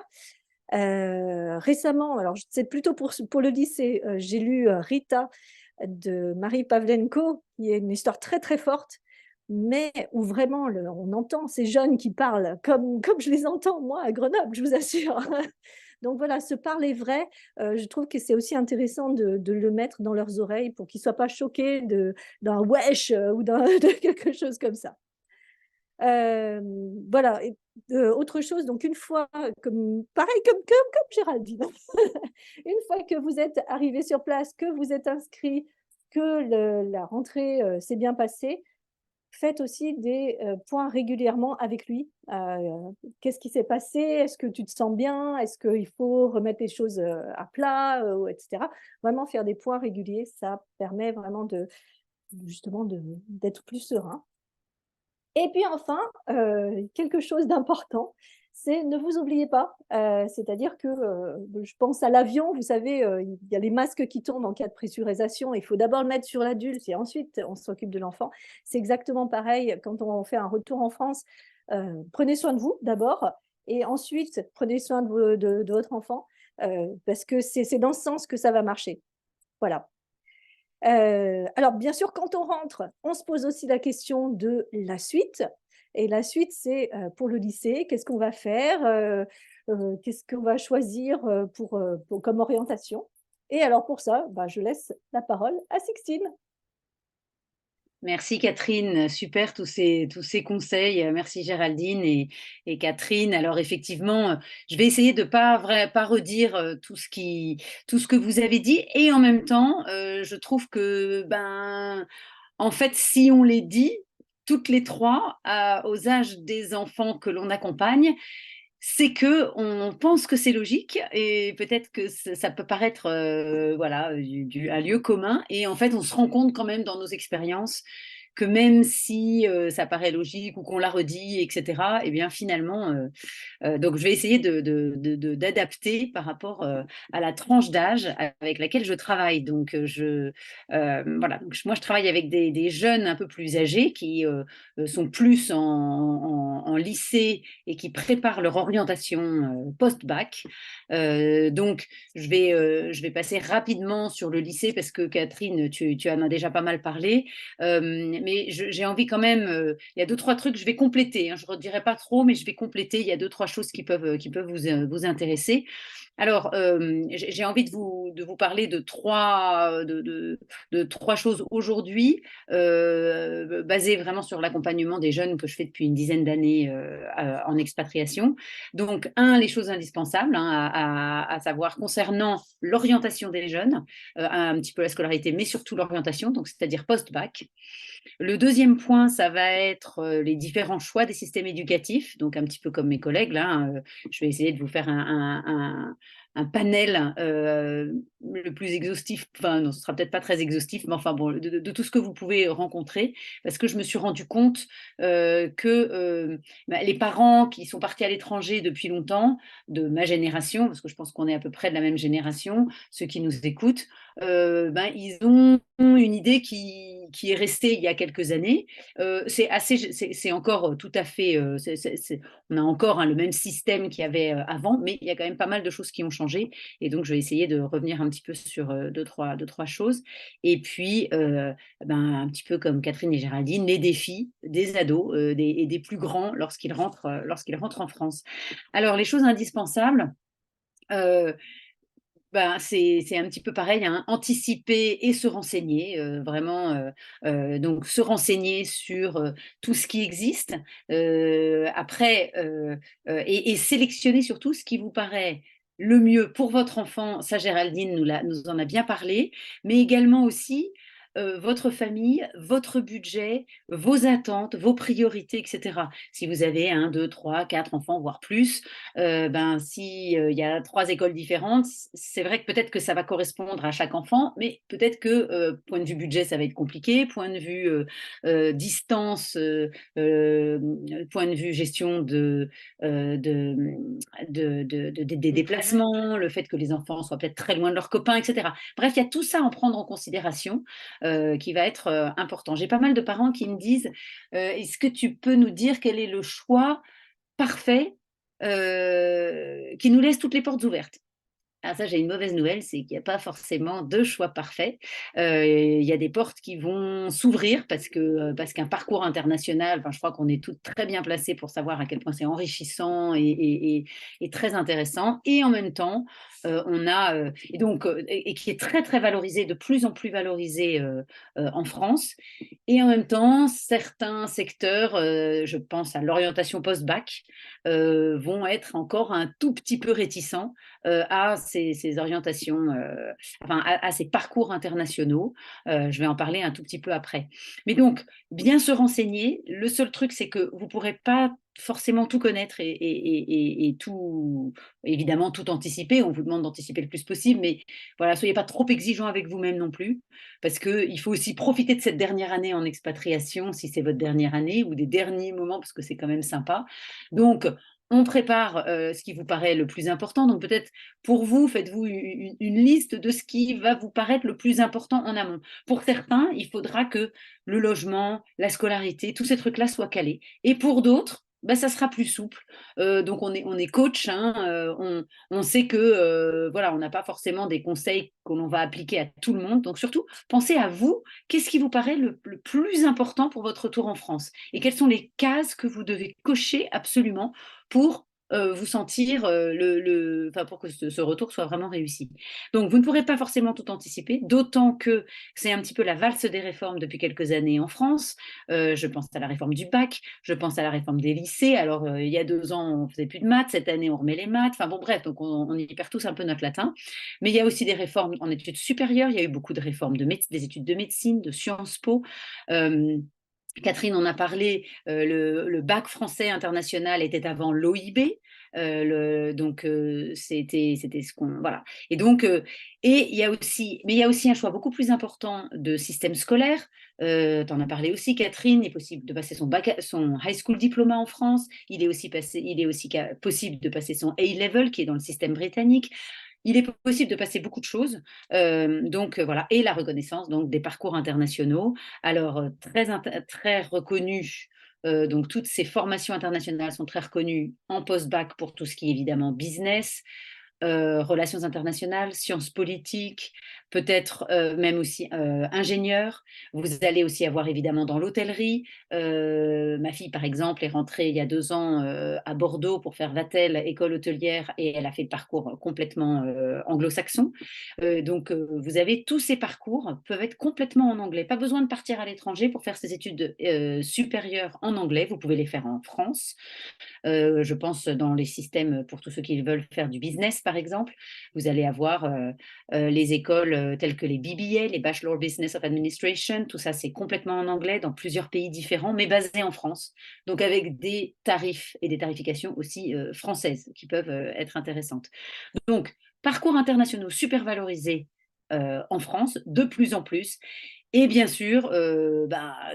Récemment, alors c'est plutôt pour le lycée, j'ai lu, Rita de Marie Pavlenko, qui est une histoire très, très forte, mais où vraiment on entend ces jeunes qui parlent comme je les entends moi à Grenoble, je vous assure. Donc voilà, ce parler vrai, je trouve que c'est aussi intéressant de le mettre dans leurs oreilles pour qu'ils ne soient pas choqués d'un wesh, ou de quelque chose comme ça. Voilà et autre chose, donc une fois comme pareil comme Géraldine, une fois que vous êtes arrivé sur place, que vous êtes inscrit, que la rentrée, s'est bien passée, faites aussi des, points régulièrement avec lui. Qu'est-ce qui s'est passé? Est-ce que tu te sens bien? Est-ce qu'il faut remettre les choses, à plat, et cetera? Vraiment faire des points réguliers, ça permet vraiment justement d'être plus serein. Et puis enfin, quelque chose d'important, c'est ne vous oubliez pas. C'est-à-dire que je pense à l'avion, vous savez, il y a les masques qui tombent en cas de pressurisation. Il faut d'abord le mettre sur l'adulte et ensuite on s'occupe de l'enfant. C'est exactement pareil quand on fait un retour en France. Prenez soin de vous d'abord et ensuite prenez soin de votre enfant parce que c'est dans ce sens que ça va marcher. Voilà. Alors, bien sûr, quand on rentre, on se pose aussi la question de la suite. Et la suite, c'est pour le lycée, qu'est-ce qu'on va faire qu'est-ce qu'on va choisir comme orientation. Et alors, pour ça, je laisse la parole à Sixtine. Merci Catherine, super tous ces conseils. Merci Géraldine et Catherine. Alors effectivement, je vais essayer de pas redire tout ce que vous avez dit et en même temps, je trouve que en fait, si on les dit toutes les trois aux âges des enfants que l'on accompagne, c'est que on pense que c'est logique et peut-être que ça peut paraître voilà un lieu commun et en fait on se rend compte quand même dans nos expériences que même si ça paraît logique ou qu'on l'a redit, etc., et bien finalement, donc je vais essayer d'adapter par rapport à la tranche d'âge avec laquelle je travaille. Donc voilà, donc, moi je travaille avec des jeunes un peu plus âgés qui sont plus en lycée et qui préparent leur orientation post-bac. Donc je vais passer rapidement sur le lycée parce que Catherine, tu en as déjà pas mal parlé. Mais j'ai envie quand même, il y a 2-3 trucs, je vais compléter, hein, je ne redirai pas trop, mais je vais compléter, il y a 2-3 choses qui peuvent vous intéresser. Alors, j'ai envie de vous parler de trois choses aujourd'hui, basées vraiment sur l'accompagnement des jeunes que je fais depuis une dizaine d'années en expatriation. Donc, les choses indispensables, hein, à savoir concernant l'orientation des jeunes, un petit peu la scolarité, mais surtout l'orientation, donc c'est-à-dire post-bac. Le deuxième point, ça va être les différents choix des systèmes éducatifs, donc un petit peu comme mes collègues là. Je vais essayer de vous faire un panel le plus exhaustif, enfin non, ce sera peut-être pas très exhaustif, mais enfin bon, de tout ce que vous pouvez rencontrer, parce que je me suis rendu compte que les parents qui sont partis à l'étranger depuis longtemps, de ma génération, parce que je pense qu'on est à peu près de la même génération, ceux qui nous écoutent, ils ont une idée qui est restée il y a quelques années. C'est encore tout à fait, on a encore le même système qu'il y avait avant, mais il y a quand même pas mal de choses qui ont changé. Et donc, je vais essayer de revenir un petit peu sur deux, trois choses. Et puis, un petit peu comme Catherine et Géraldine, les défis des ados et des plus grands lorsqu'ils rentrent en France. Alors, les choses indispensables, c'est un petit peu pareil, hein, anticiper et se renseigner, vraiment, donc se renseigner sur tout ce qui existe. Après, et sélectionner surtout ce qui vous paraît le mieux pour votre enfant. Ça, Géraldine nous en a bien parlé, mais également aussi votre famille, votre budget, vos attentes, vos priorités, etc. Si vous avez 1, 2, 3, 4 enfants, voire plus, si il y a 3 écoles différentes, c'est vrai que peut-être que ça va correspondre à chaque enfant, mais peut-être que point de vue budget, ça va être compliqué, point de vue distance, point de vue gestion des déplacements, le fait que les enfants soient peut-être très loin de leurs copains, etc. Bref, il y a tout ça à en prendre en considération qui va être important. J'ai pas mal de parents qui me disent est-ce que tu peux nous dire quel est le choix parfait qui nous laisse toutes les portes ouvertes? Alors ça, j'ai une mauvaise nouvelle, c'est qu'il n'y a pas forcément de choix parfait. Il y a des portes qui vont s'ouvrir parce qu'un parcours international, je crois qu'on est toutes très bien placées pour savoir à quel point c'est enrichissant et très intéressant. Et en même temps, on a et qui est très très valorisé, de plus en plus valorisé en France. Et en même temps, certains secteurs, je pense à l'orientation post-bac, vont être encore un tout petit peu réticents à ces orientations, à ces parcours internationaux. Je vais en parler un tout petit peu après. Mais donc, bien se renseigner. Le seul truc, c'est que vous ne pourrez pas forcément tout connaître et tout, évidemment, tout anticiper. On vous demande d'anticiper le plus possible, mais voilà, soyez pas trop exigeants avec vous-même non plus, parce qu'il faut aussi profiter de cette dernière année en expatriation, si c'est votre dernière année, ou des derniers moments, parce que c'est quand même sympa. Donc, on prépare ce qui vous paraît le plus important. Donc peut-être pour vous, faites-vous une liste de ce qui va vous paraître le plus important en amont. Pour certains, il faudra que le logement, la scolarité, tous ces trucs-là soient calés. Et pour d'autres, ça sera plus souple. Donc on est coach, hein, on sait que voilà, on n'a pas forcément des conseils que l'on va appliquer à tout le monde. Donc surtout, pensez à vous, qu'est-ce qui vous paraît le plus important pour votre retour en France? Et quelles sont les cases que vous devez cocher absolument pour vous sentir pour que ce retour soit vraiment réussi. Donc, vous ne pourrez pas forcément tout anticiper, d'autant que c'est un petit peu la valse des réformes depuis quelques années en France. Je pense à la réforme du bac, je pense à la réforme des lycées. Alors, il y a 2 ans, on faisait plus de maths, cette année, on remet les maths. Enfin bon, bref, donc on y perd tous un peu notre latin. Mais il y a aussi des réformes en études supérieures. Il y a eu beaucoup de réformes des études de médecine, de Sciences Po. Catherine en a parlé, le bac français international était avant l'OIB, donc c'était ce qu'on voilà. Et donc il y a aussi un choix beaucoup plus important de système scolaire. Tu en as parlé aussi, Catherine. Il est possible de passer son high school diploma en France. Il est aussi possible de passer son A-level qui est dans le système britannique. Il est possible de passer beaucoup de choses, voilà, et la reconnaissance donc des parcours internationaux. Alors très reconnus, donc toutes ces formations internationales sont très reconnues en post-bac pour tout ce qui est évidemment business, relations internationales, sciences politiques, peut-être même aussi ingénieur. Vous allez aussi avoir évidemment dans l'hôtellerie. Ma fille, par exemple, est rentrée il y a 2 ans à Bordeaux pour faire Vatel, école hôtelière, et elle a fait le parcours complètement anglo-saxon. Donc, vous avez tous ces parcours, peuvent être complètement en anglais. Pas besoin de partir à l'étranger pour faire ces études supérieures en anglais. Vous pouvez les faire en France. Je pense dans les systèmes pour tous ceux qui veulent faire du business, par exemple. Vous allez avoir les écoles telles que les BBA, les Bachelor Business of Administration. Tout ça, c'est complètement en anglais dans plusieurs pays différents, mais basés en France. Donc, avec des tarifs et des tarifications aussi françaises qui peuvent être intéressantes. Donc, parcours internationaux super valorisés en France, de plus en plus. Et bien sûr,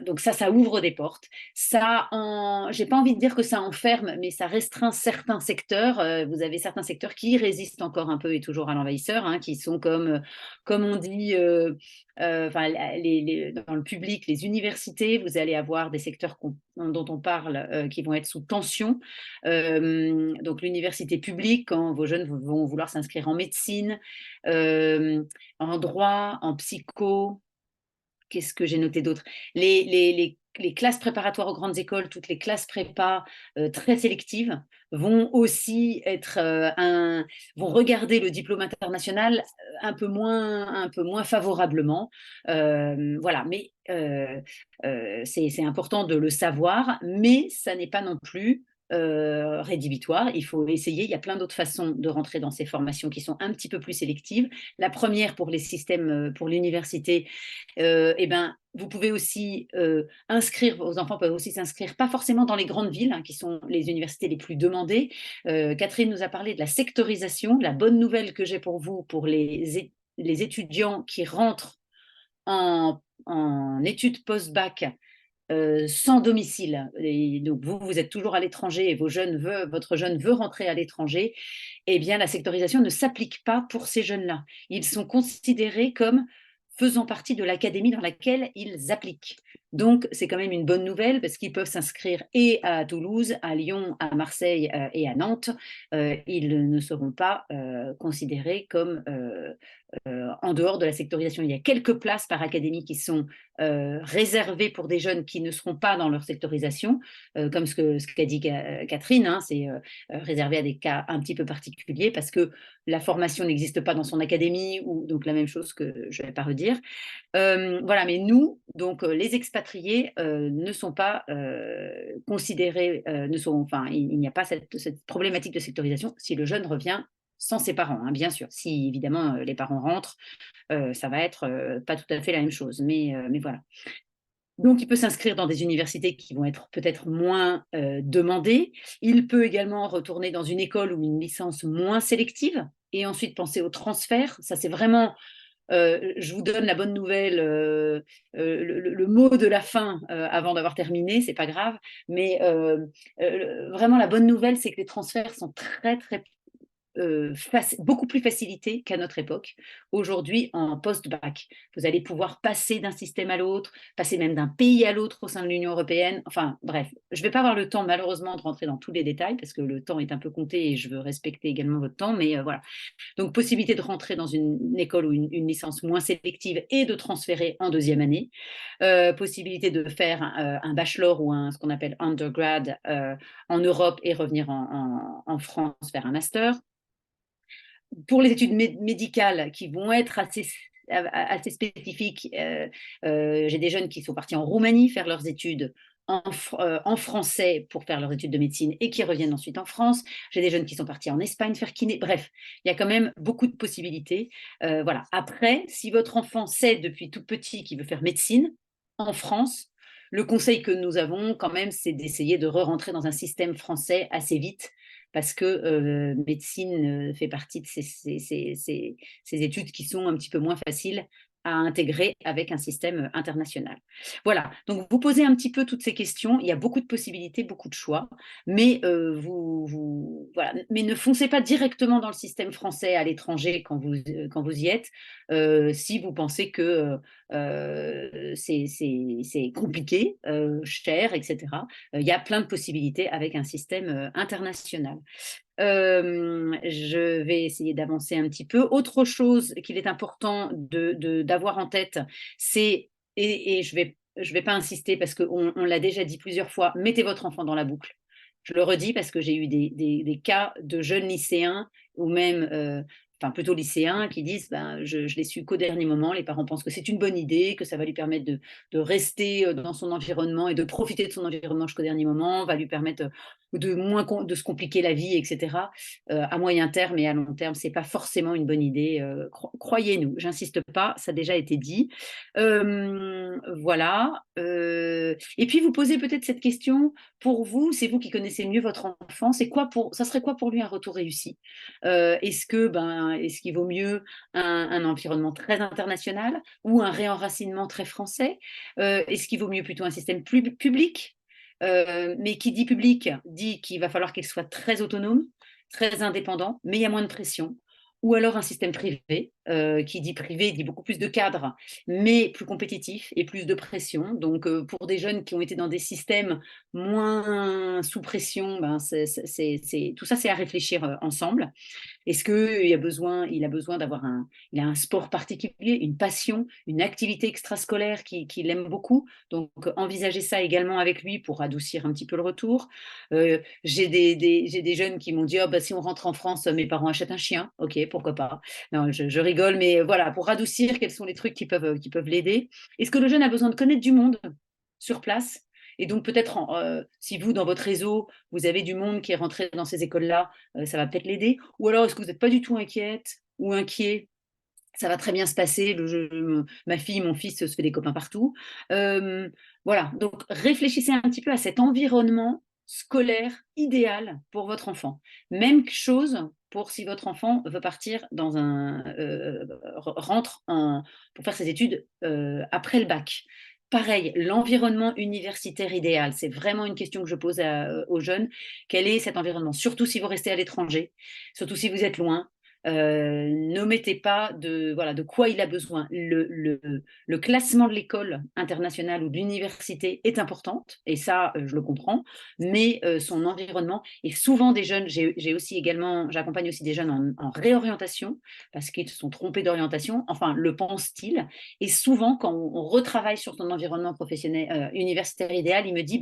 donc ça ouvre des portes. J'ai pas envie de dire que ça enferme, mais ça restreint certains secteurs. Vous avez certains secteurs qui résistent encore un peu et toujours à l'envahisseur, hein, qui sont comme on dit, dans le public, les universités. Vous allez avoir des secteurs dont on parle qui vont être sous tension. Donc l'université publique, quand vos jeunes vont vouloir s'inscrire en médecine, en droit, en psycho. Qu'est-ce que j'ai noté d'autre? Les classes préparatoires aux grandes écoles, toutes les classes prépa très sélectives vont aussi vont regarder le diplôme international un peu moins favorablement. Voilà, mais c'est important de le savoir, mais ça n'est pas non plus rédhibitoire. Il faut essayer. Il y a plein d'autres façons de rentrer dans ces formations qui sont un petit peu plus sélectives. La première pour les systèmes, pour l'université, vous pouvez aussi vos enfants peuvent aussi s'inscrire, pas forcément dans les grandes villes, hein, qui sont les universités les plus demandées. Catherine nous a parlé de la sectorisation. La bonne nouvelle que j'ai pour vous, pour les étudiants qui rentrent en études post-bac, sans domicile, et donc vous êtes toujours à l'étranger et votre jeune veut rentrer à l'étranger, eh bien la sectorisation ne s'applique pas pour ces jeunes-là. Ils sont considérés comme faisant partie de l'académie dans laquelle ils appliquent. Donc, c'est quand même une bonne nouvelle parce qu'ils peuvent s'inscrire et à Toulouse, à Lyon, à Marseille et à Nantes. Ils ne seront pas considérés comme en dehors de la sectorisation. Il y a quelques places par académie qui sont réservées pour des jeunes qui ne seront pas dans leur sectorisation, comme ce qu'a dit Catherine, hein, c'est réservé à des cas un petit peu particuliers parce que la formation n'existe pas dans son académie, ou donc la même chose que je ne vais pas redire. Voilà, mais nous, donc les expatriés ne sont pas considérés, il n'y a pas cette problématique de sectorisation si le jeune revient sans ses parents, hein, bien sûr. Si évidemment les parents rentrent, ça va être pas tout à fait la même chose, mais voilà. Donc, il peut s'inscrire dans des universités qui vont être peut-être moins demandées. Il peut également retourner dans une école ou une licence moins sélective et ensuite penser au transfert. Ça, c'est vraiment Je vous donne la bonne nouvelle, le mot de la fin avant d'avoir terminé, c'est pas grave, mais vraiment la bonne nouvelle, c'est que les transferts sont très très beaucoup plus facilité qu'à notre époque. Aujourd'hui, en post-bac, vous allez pouvoir passer d'un système à l'autre, passer même d'un pays à l'autre au sein de l'Union européenne. Enfin, bref, je ne vais pas avoir le temps, malheureusement, de rentrer dans tous les détails parce que le temps est un peu compté et je veux respecter également votre temps. Mais voilà. Donc, possibilité de rentrer dans une école ou une licence moins sélective et de transférer en deuxième année. Possibilité de faire un bachelor ou ce qu'on appelle undergrad en Europe et revenir en France faire un master. Pour les études médicales qui vont être assez spécifiques, j'ai des jeunes qui sont partis en Roumanie faire leurs études en français pour faire leurs études de médecine et qui reviennent ensuite en France. J'ai des jeunes qui sont partis en Espagne faire kiné. Bref, il y a quand même beaucoup de possibilités. Voilà. Après, si votre enfant sait depuis tout petit qu'il veut faire médecine en France, le conseil que nous avons quand même, c'est d'essayer de re-rentrer dans un système français assez vite parce que médecine fait partie de ces études qui sont un petit peu moins faciles à intégrer avec un système international. Voilà, donc vous posez un petit peu toutes ces questions, il y a beaucoup de possibilités, beaucoup de choix, mais, voilà. Mais ne foncez pas directement dans le système français à l'étranger quand vous y êtes, si vous pensez que c'est compliqué, cher, etc. Il y a plein de possibilités avec un système international. Je vais essayer d'avancer un petit peu. Autre chose qu'il est important d'avoir en tête, c'est, et je vais pas insister parce qu'on l'a déjà dit plusieurs fois, mettez votre enfant dans la boucle. Je le redis parce que j'ai eu des cas de jeunes lycéens ou même enfin plutôt lycéens qui disent je l'ai su qu'au dernier moment, les parents pensent que c'est une bonne idée, que ça va lui permettre de rester dans son environnement et de profiter de son environnement jusqu'au dernier moment, va lui permettre de se compliquer la vie, etc. À moyen terme et à long terme, c'est pas forcément une bonne idée. Croyez-nous, j'insiste pas, ça a déjà été dit. Voilà. Et puis vous posez peut-être cette question pour vous, c'est vous qui connaissez mieux votre enfant. Ça serait quoi pour lui un retour réussi? Est-ce qu'il vaut mieux un environnement très international ou un réenracinement très français? Est-ce qu'il vaut mieux plutôt un système public? Mais qui dit public dit qu'il va falloir qu'il soit très autonome, très indépendant, mais il y a moins de pression. Ou alors un système privé, qui dit privé dit beaucoup plus de cadres, mais plus compétitif et plus de pression. Donc pour des jeunes qui ont été dans des systèmes moins sous pression, tout ça c'est à réfléchir ensemble. Est-ce qu'il a besoin d'avoir un sport particulier, une passion, une activité extrascolaire qu'il aime beaucoup? Donc, envisager ça également avec lui pour adoucir un petit peu le retour. J'ai des jeunes qui m'ont dit oh, si on rentre en France, mes parents achètent un chien. Ok, pourquoi pas. Non, je rigole, mais voilà, pour adoucir, quels sont les trucs qui peuvent l'aider? Est-ce que le jeune a besoin de connaître du monde sur place? Et donc, peut-être, si vous, dans votre réseau, vous avez du monde qui est rentré dans ces écoles-là, ça va peut-être l'aider. Ou alors, est-ce que vous n'êtes pas du tout inquiète ou inquiet? Ça va très bien se passer. Ma fille, mon fils se fait des copains partout. Voilà. Donc, réfléchissez un petit peu à cet environnement scolaire idéal pour votre enfant. Même chose pour si votre enfant veut partir pour faire ses études après le bac. Pareil, l'environnement universitaire idéal, c'est vraiment une question que je pose aux jeunes. Quel est cet environnement? Surtout si vous restez à l'étranger, surtout si vous êtes loin. N'omettez pas de quoi il a besoin. Le classement de l'école internationale ou de l'université est importante, et ça, je le comprends, mais son environnement, et souvent des jeunes, j'accompagne aussi des jeunes en réorientation, parce qu'ils se sont trompés d'orientation, enfin, le pensent-ils, et souvent, quand on retravaille sur son environnement professionnel, universitaire idéal, il me dit,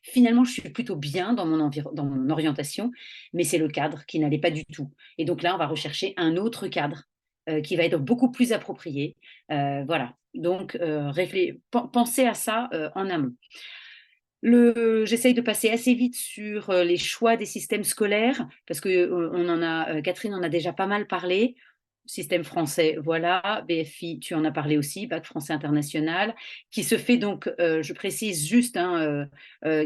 finalement, je suis plutôt bien dans mon orientation, mais c'est le cadre qui n'allait pas du tout. Et donc là, on va rechercher un autre cadre qui va être beaucoup plus approprié. Voilà. Donc, pensez à ça en amont. J'essaye de passer assez vite sur les choix des systèmes scolaires parce que Catherine en a déjà pas mal parlé. Système français, voilà. BFI, tu en as parlé aussi, bac français international, qui se fait donc, je précise juste,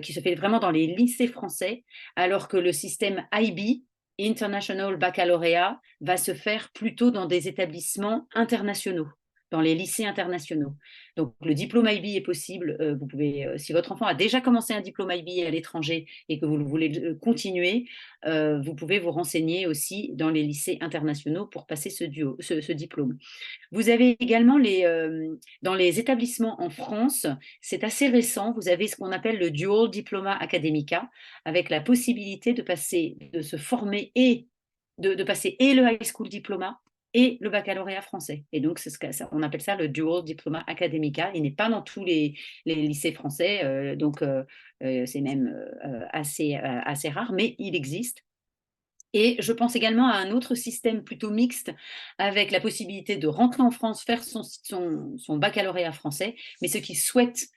qui se fait vraiment dans les lycées français, alors que le système IB, International Baccalaureate, va se faire plutôt dans des établissements internationaux. dans les lycées internationaux. Donc, le diplôme IB est possible. Vous pouvez, si votre enfant a déjà commencé un diplôme IB à l'étranger et que vous voulez continuer, vous pouvez vous renseigner aussi dans les lycées internationaux pour passer ce diplôme. Vous avez également dans les établissements en France, c'est assez récent, vous avez ce qu'on appelle le Dual Diploma Academica, avec la possibilité de se former et de passer et le High School Diploma et le baccalauréat français. Et donc, on appelle ça le Dual Diploma Academica. Il n'est pas dans tous les lycées français, c'est même assez rare, mais il existe. Et je pense également à un autre système plutôt mixte avec la possibilité de rentrer en France, faire son baccalauréat français, mais ceux qui souhaitent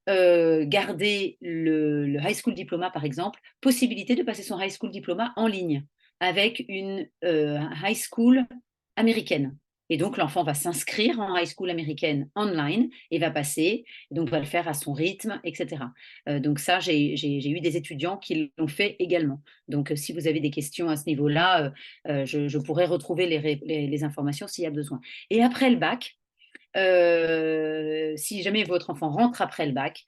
garder le High School Diploma, par exemple, possibilité de passer son High School Diploma en ligne avec une High School américaine. Et donc, l'enfant va s'inscrire en high school américaine online et va passer, donc va le faire à son rythme, etc. Donc ça, j'ai eu des étudiants qui l'ont fait également. Donc, si vous avez des questions à ce niveau-là, je pourrais retrouver les informations s'il y a besoin. Et après le bac, si jamais votre enfant rentre après le bac,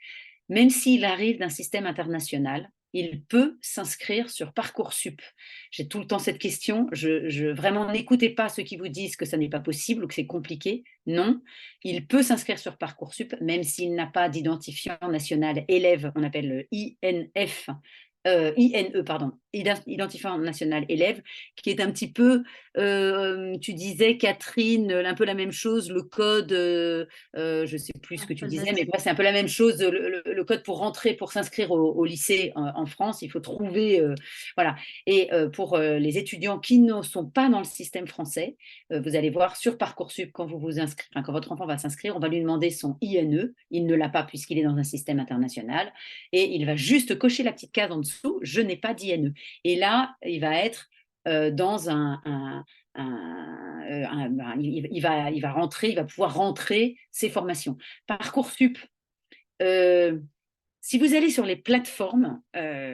même s'il arrive d'un système international, il peut s'inscrire sur Parcoursup. J'ai tout le temps cette question. Vraiment, n'écoutez pas ceux qui vous disent que ça n'est pas possible ou que c'est compliqué. Non, il peut s'inscrire sur Parcoursup, même s'il n'a pas d'identifiant national élève, on appelle le INF. INE, pardon, identifiant national élève, qui est un petit peu, tu disais, Catherine, un peu la même chose, le code, je ne sais plus ce que tu disais, mais c'est un peu la même chose, le code pour rentrer, pour s'inscrire au lycée en France, il faut trouver, voilà. Et pour les étudiants qui ne sont pas dans le système français, vous allez voir sur Parcoursup, quand quand votre enfant va s'inscrire, on va lui demander son INE, il ne l'a pas puisqu'il est dans un système international, et il va juste cocher la petite case en dessous, je n'ai pas d'INE. Et là, il va être dans il va rentrer, il va pouvoir rentrer ses formations. Parcoursup, si vous allez sur les plateformes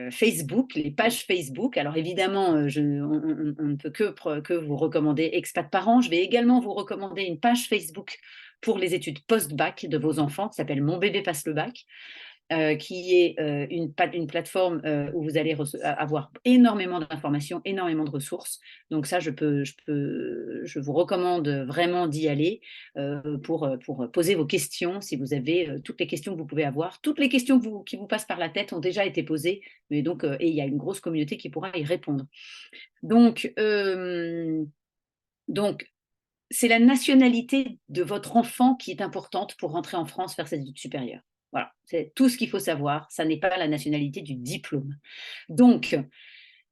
Facebook, les pages Facebook, alors évidemment, on ne peut que vous recommander Expat Parents. Je vais également vous recommander une page Facebook pour les études post-bac de vos enfants qui s'appelle Mon bébé passe le bac. Qui est une plateforme où vous allez avoir énormément d'informations, énormément de ressources. Donc ça, je vous recommande vraiment d'y aller pour poser vos questions, si vous avez toutes les questions que vous pouvez avoir. Toutes les questions qui vous passent par la tête ont déjà été posées, mais donc, et il y a une grosse communauté qui pourra y répondre. Donc c'est la nationalité de votre enfant qui est importante pour rentrer en France, faire ses études supérieures. Voilà, c'est tout ce qu'il faut savoir. Ça n'est pas la nationalité du diplôme. Donc,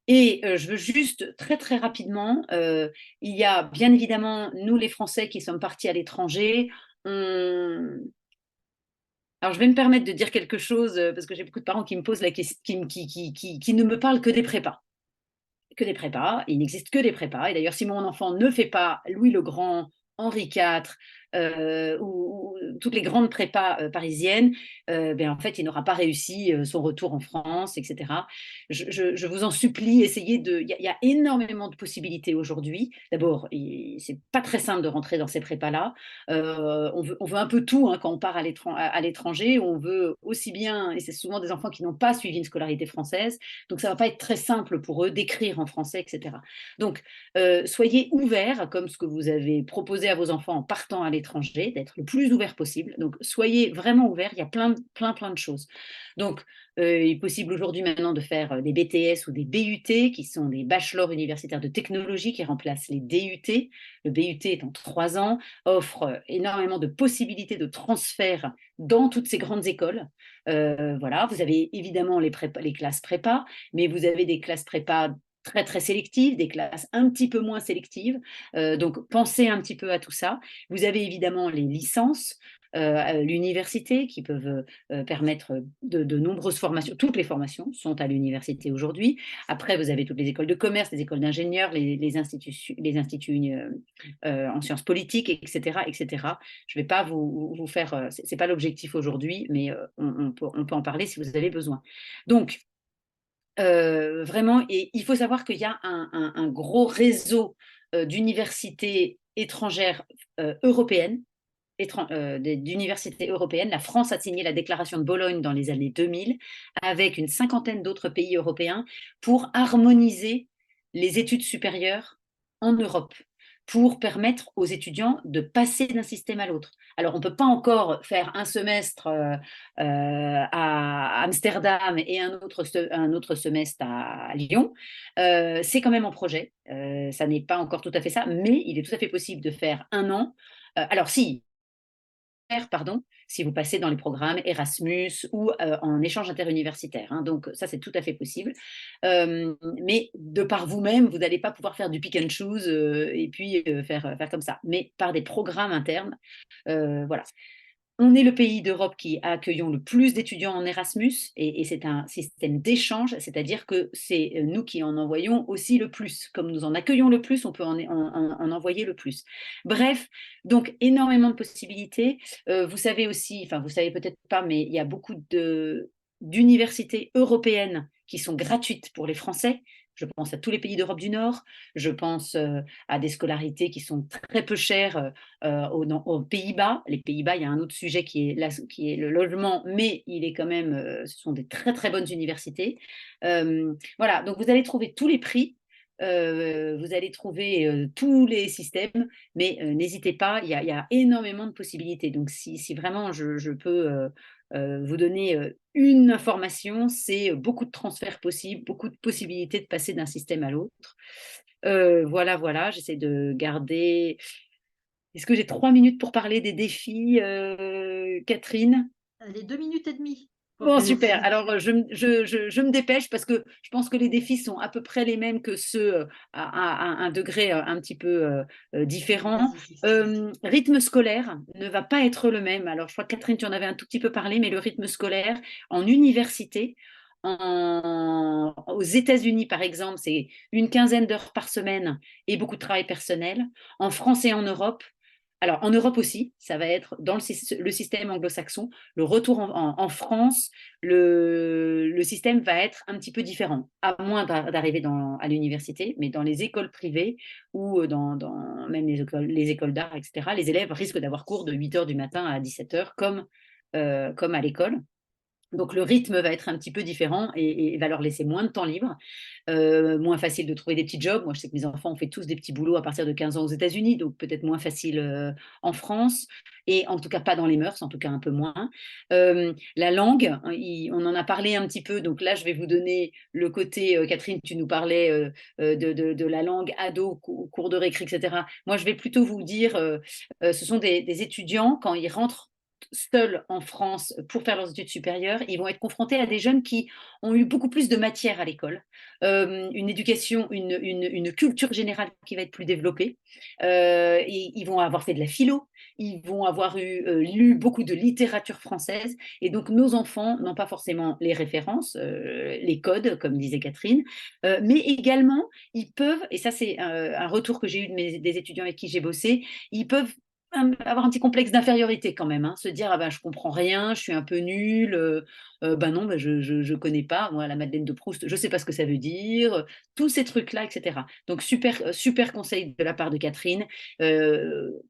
je veux juste très très rapidement, il y a bien évidemment nous les Français qui sommes partis à l'étranger. Alors je vais me permettre de dire quelque chose parce que j'ai beaucoup de parents qui me posent la question, qui ne me parlent que des prépas. Que des prépas, il n'existe que des prépas. Et d'ailleurs, si mon enfant ne fait pas Louis le Grand, Henri IV, ou toutes les grandes prépas parisiennes, en fait, il n'aura pas réussi son retour en France, etc. Je vous en supplie, essayez de... Il y a énormément de possibilités aujourd'hui. D'abord, c'est pas très simple de rentrer dans ces prépas-là. On veut un peu tout quand on part à l'étranger. On veut aussi bien, et c'est souvent des enfants qui n'ont pas suivi une scolarité française, donc ça va pas être très simple pour eux d'écrire en français, etc. Donc, soyez ouverts, comme ce que vous avez proposé à vos enfants en partant à l'étranger, d'être le plus ouvert possible. Donc, soyez vraiment ouverts, il y a plein de choses. Donc, il est possible aujourd'hui maintenant de faire des BTS ou des BUT, qui sont des bachelors universitaires de technologie qui remplacent les DUT. Le BUT est en 3 ans, offre énormément de possibilités de transfert dans toutes ces grandes écoles. Voilà, vous avez évidemment les classes prépa, mais vous avez des classes prépa très très sélectives, des classes un petit peu moins sélectives. Donc, pensez un petit peu à tout ça. Vous avez évidemment les licences à l'université qui peuvent permettre de nombreuses formations. Toutes les formations sont à l'université aujourd'hui. Après, vous avez toutes les écoles de commerce, les écoles d'ingénieurs, les instituts en sciences politiques, etc., etc. Je ne vais pas vous faire... ce n'est pas l'objectif aujourd'hui, mais on peut en parler si vous avez besoin. Donc, vraiment, et il faut savoir qu'il y a un gros réseau d'universités étrangères européennes d'universités européennes. La France a signé la déclaration de Bologne dans les années 2000 avec une cinquantaine d'autres pays européens pour harmoniser les études supérieures en Europe, pour permettre aux étudiants de passer d'un système à l'autre. Alors, on ne peut pas encore faire un semestre à Amsterdam et un autre semestre à Lyon. C'est quand même en projet. Ça n'est pas encore tout à fait ça, mais il est tout à fait possible de faire un an. Alors, si vous passez dans les programmes Erasmus ou en échange interuniversitaire. Hein. Donc, ça, c'est tout à fait possible. Mais de par vous-même, vous n'allez pas pouvoir faire du pick and choose et puis faire comme ça. Mais par des programmes internes, voilà. On est le pays d'Europe qui accueillons le plus d'étudiants en Erasmus et c'est un système d'échange, c'est-à-dire que c'est nous qui en envoyons aussi le plus. Comme nous en accueillons le plus, on peut en envoyer le plus. Bref, donc énormément de possibilités. Vous savez aussi, enfin vous savez peut-être pas, mais il y a beaucoup d'universités européennes qui sont gratuites pour les Français. Je pense à tous les pays d'Europe du Nord, je pense à des scolarités qui sont très peu chères aux Pays-Bas. Les Pays-Bas, il y a un autre sujet qui est le logement, mais il est quand même, ce sont des très très bonnes universités. Voilà, donc vous allez trouver tous les prix, vous allez trouver tous les systèmes, mais n'hésitez pas, il y a énormément de possibilités. Donc si vraiment je peux vous donner une information, c'est beaucoup de transferts possibles, beaucoup de possibilités de passer d'un système à l'autre. Voilà, j'essaie de garder. Est-ce que j'ai 3 minutes pour parler des défis, Catherine? Les 2 minutes et demie. Bon, super. Alors, je me dépêche parce que je pense que les défis sont à peu près les mêmes que ceux à un degré un petit peu différent. Rythme scolaire ne va pas être le même. Alors, je crois que Catherine, tu en avais un tout petit peu parlé, mais le rythme scolaire en université, aux États-Unis, par exemple, c'est une quinzaine d'heures par semaine et beaucoup de travail personnel. En France et en Europe, alors, en Europe aussi, ça va être dans le système anglo-saxon. Le retour en France, le système va être un petit peu différent, à moins d'arriver à l'université, mais dans les écoles privées ou dans même les écoles d'art, etc., les élèves risquent d'avoir cours de 8 h du matin à 17 h, comme à l'école. Donc, le rythme va être un petit peu différent et va leur laisser moins de temps libre, moins facile de trouver des petits jobs. Moi, je sais que mes enfants ont fait tous des petits boulots à partir de 15 ans aux États-Unis, donc peut-être moins facile en France, et en tout cas pas dans les mœurs, en tout cas un peu moins. La langue, on en a parlé un petit peu, donc là, je vais vous donner le côté, Catherine, tu nous parlais de la langue ado, cours de récré, etc. Moi, je vais plutôt vous dire, ce sont des étudiants, quand ils rentrent seuls en France pour faire leurs études supérieures, ils vont être confrontés à des jeunes qui ont eu beaucoup plus de matière à l'école, une éducation, une culture générale qui va être plus développée. Ils vont avoir fait de la philo, ils vont avoir lu beaucoup de littérature française, et donc nos enfants n'ont pas forcément les références, les codes, comme disait Catherine, mais également ils peuvent, et ça c'est un retour que j'ai eu des étudiants avec qui j'ai bossé, ils peuvent avoir un petit complexe d'infériorité quand même, hein, se dire ah ben je comprends rien, je suis un peu nulle, ben non, ben je connais pas, moi la Madeleine de Proust, je sais pas ce que ça veut dire, tous ces trucs là, etc. Donc super conseil de la part de Catherine,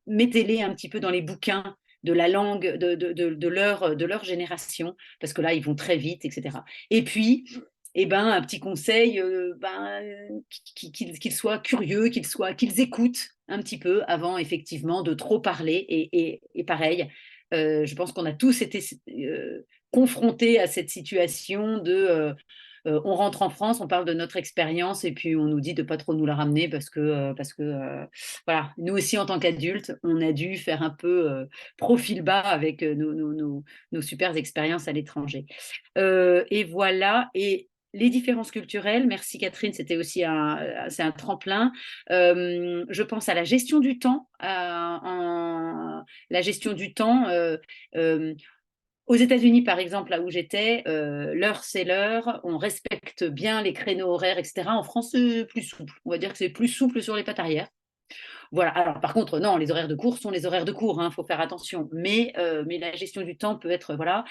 mettez-les un petit peu dans les bouquins de la langue de leur génération, parce que là ils vont très vite, etc. Et puis un petit conseil, qu'ils soient curieux, qu'ils écoutent un petit peu avant effectivement de trop parler. Et pareil, je pense qu'on a tous été confrontés à cette situation de on rentre en France, on parle de notre expérience et puis on nous dit de pas trop nous la ramener parce que voilà, nous aussi en tant qu'adultes, on a dû faire un peu profil bas avec nos super expériences à l'étranger. Et voilà. Et les différences culturelles, merci Catherine, c'était aussi c'est un tremplin. Je pense à la gestion du temps, la gestion du temps. Aux États-Unis, par exemple, là où j'étais, l'heure c'est l'heure, on respecte bien les créneaux horaires, etc. En France, c'est plus souple. On va dire que c'est plus souple sur les pattes arrière. Voilà. Alors, par contre, non, les horaires de cours sont les horaires de cours, hein, faut faire attention. Mais la gestion du temps peut être, voilà.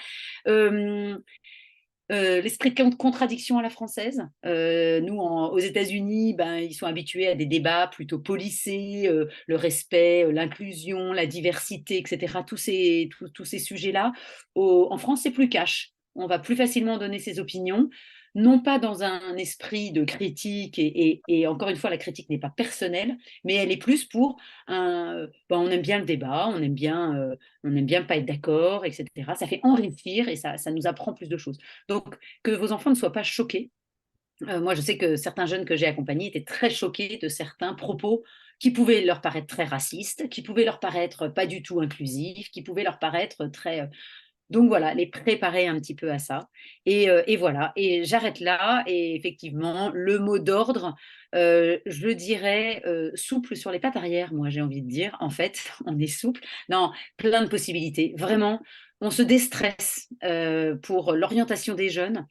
l'esprit de contradiction à la française. Nous, aux États-Unis, ils sont habitués à des débats plutôt policés, le respect, l'inclusion, la diversité, etc. Tous ces sujets-là. En France, c'est plus cash. On va plus facilement donner ses opinions, non pas dans un esprit de critique, et encore une fois, la critique n'est pas personnelle, mais elle est plus pour on aime bien le débat, on aime bien pas être d'accord, etc. Ça fait enrichir et ça nous apprend plus de choses. Donc, que vos enfants ne soient pas choqués. Moi, je sais que certains jeunes que j'ai accompagnés étaient très choqués de certains propos qui pouvaient leur paraître très racistes, qui pouvaient leur paraître pas du tout inclusifs, qui pouvaient leur paraître très... Donc voilà, les préparer un petit peu à ça. Et voilà, et j'arrête là. Et effectivement, le mot d'ordre, je dirais souple sur les pattes arrière, moi j'ai envie de dire. En fait, on est souple. Non, plein de possibilités. Vraiment, on se déstresse pour l'orientation des jeunes.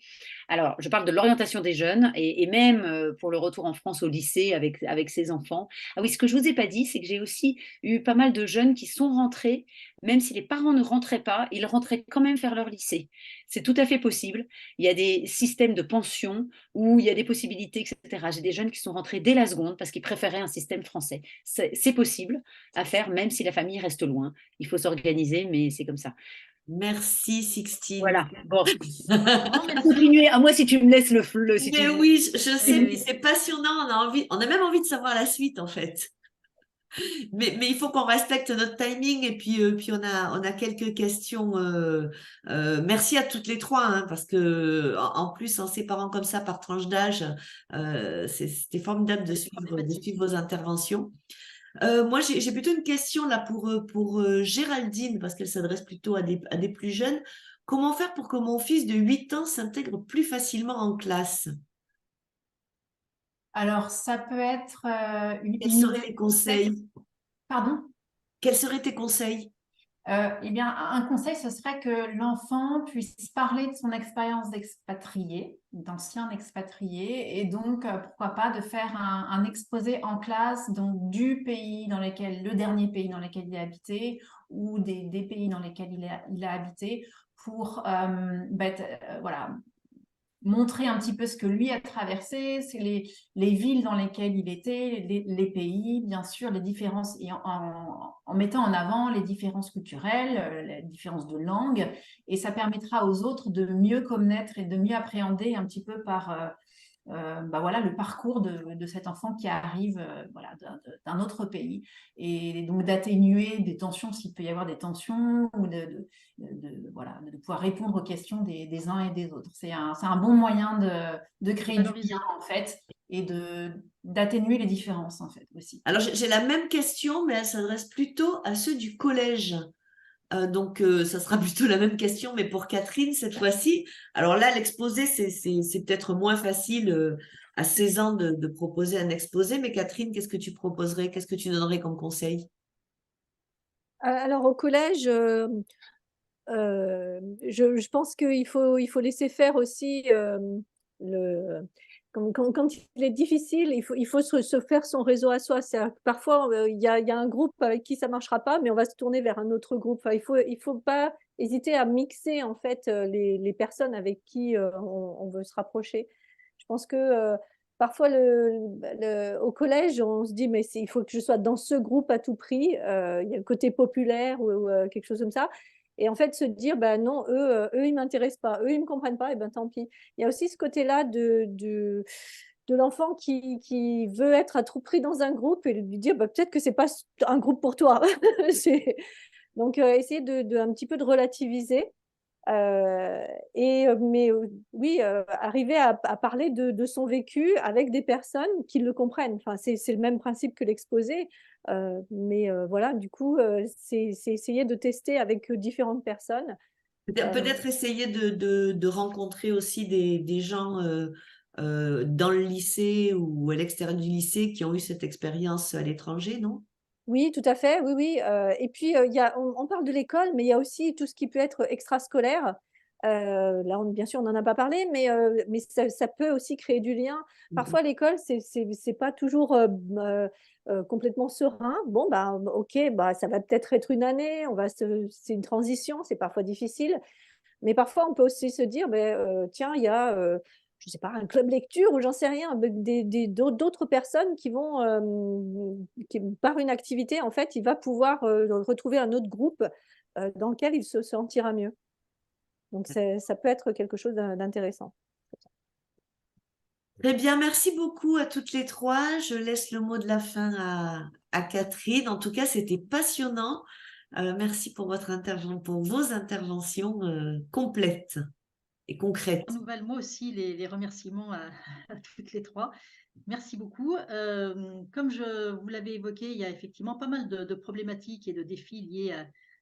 Alors, je parle de l'orientation des jeunes et même pour le retour en France au lycée avec ses enfants. Ah oui, ce que je ne vous ai pas dit, c'est que j'ai aussi eu pas mal de jeunes qui sont rentrés, même si les parents ne rentraient pas, ils rentraient quand même faire leur lycée. C'est tout à fait possible. Il y a des systèmes de pension où il y a des possibilités, etc. J'ai des jeunes qui sont rentrés dès la seconde parce qu'ils préféraient un système français. C'est possible à faire, même si la famille reste loin. Il faut s'organiser, mais c'est comme ça. Merci Sixtine. Voilà. Bon, Grand merci. continuer. À moi, si tu me laisses si Mais tu... oui, je sais, puis c'est passionnant, on a même envie de savoir la suite en fait. Mais il faut qu'on respecte notre timing et puis on a quelques questions. Merci à toutes les trois, hein, parce que en plus en séparant comme ça par tranche d'âge, c'était formidable de suivre vos interventions. Moi, j'ai plutôt une question là pour Géraldine, parce qu'elle s'adresse plutôt à des plus jeunes. Comment faire pour que mon fils de 8 ans s'intègre plus facilement en classe? Alors, ça peut être Quels seraient les conseils? Pardon? Quels seraient tes conseils? Eh bien, un conseil, ce serait que l'enfant puisse parler de son expérience d'expatrié, d'ancien expatrié, et donc, pourquoi pas, de faire un exposé en classe, donc du pays dans lequel, le dernier pays dans lequel il a habité, ou des pays dans lesquels il a habité, pour voilà, montrer un petit peu ce que lui a traversé, c'est les villes dans lesquelles il était, les pays, bien sûr, les différences, et en mettant en avant les différences culturelles, les différences de langue, et ça permettra aux autres de mieux connaître et de mieux appréhender un petit peu par voilà, le parcours de cet enfant qui arrive voilà, d'un autre pays, et donc d'atténuer des tensions s'il peut y avoir des tensions, ou voilà, de pouvoir répondre aux questions des uns et des autres. C'est un bon moyen de créer du lien en fait, et d'atténuer les différences en fait aussi. Alors j'ai la même question, mais elle s'adresse plutôt à ceux du collège. Donc, ça sera plutôt la même question, mais pour Catherine cette fois-ci. Alors là, l'exposé, c'est peut-être moins facile à 16 ans de proposer un exposé, mais Catherine, qu'est-ce que tu proposerais? Qu'est-ce que tu donnerais comme conseil? Alors au collège, je pense qu'il faut laisser faire aussi le, quand il est difficile, il faut se faire son réseau à soi. Parfois, il y a un groupe avec qui ça ne marchera pas, mais on va se tourner vers un autre groupe. Enfin, il faut pas hésiter à mixer en fait les personnes avec qui on veut se rapprocher. Je pense que parfois, au collège, on se dit, mais il faut que je sois dans ce groupe à tout prix. Il y a le côté populaire ou quelque chose comme ça. Et en fait, se dire, ben non, eux ils ne m'intéressent pas, eux, ils ne me comprennent pas, et ben tant pis. Il y a aussi ce côté-là de l'enfant qui veut être à tout prix dans un groupe et lui dire, ben, peut-être que ce n'est pas un groupe pour toi. Donc, essayer un petit peu de relativiser. Mais oui, arriver à parler de son vécu avec des personnes qui le comprennent. Enfin, c'est le même principe que l'exposé, mais voilà, du coup, c'est essayer de tester avec différentes personnes. Peut-être essayer de rencontrer aussi des gens dans le lycée ou à l'extérieur du lycée qui ont eu cette expérience à l'étranger, non? Oui, tout à fait, oui, oui. Et puis, on parle de l'école, mais il y a aussi tout ce qui peut être extrascolaire. Là, bien sûr, on n'en a pas parlé, mais ça peut aussi créer du lien. Parfois, l'école, c'est pas toujours complètement serein. Bon, ok, ça va peut-être être une année, c'est une transition, c'est parfois difficile. Mais parfois, on peut aussi se dire, tiens, il y a, je ne sais pas, un club lecture ou j'en sais rien, avec d'autres personnes qui vont, par une activité, en fait, il va pouvoir retrouver un autre groupe dans lequel il se sentira mieux. Donc, ça peut être quelque chose d'intéressant. Très bien, merci beaucoup à toutes les trois. Je laisse le mot de la fin à Catherine. En tout cas, c'était passionnant. Merci pour pour vos interventions complètes et concrètes. Je renouvelle moi aussi les remerciements à toutes les trois. Merci beaucoup. Comme vous l'avez évoqué, il y a effectivement pas mal de problématiques et de défis liés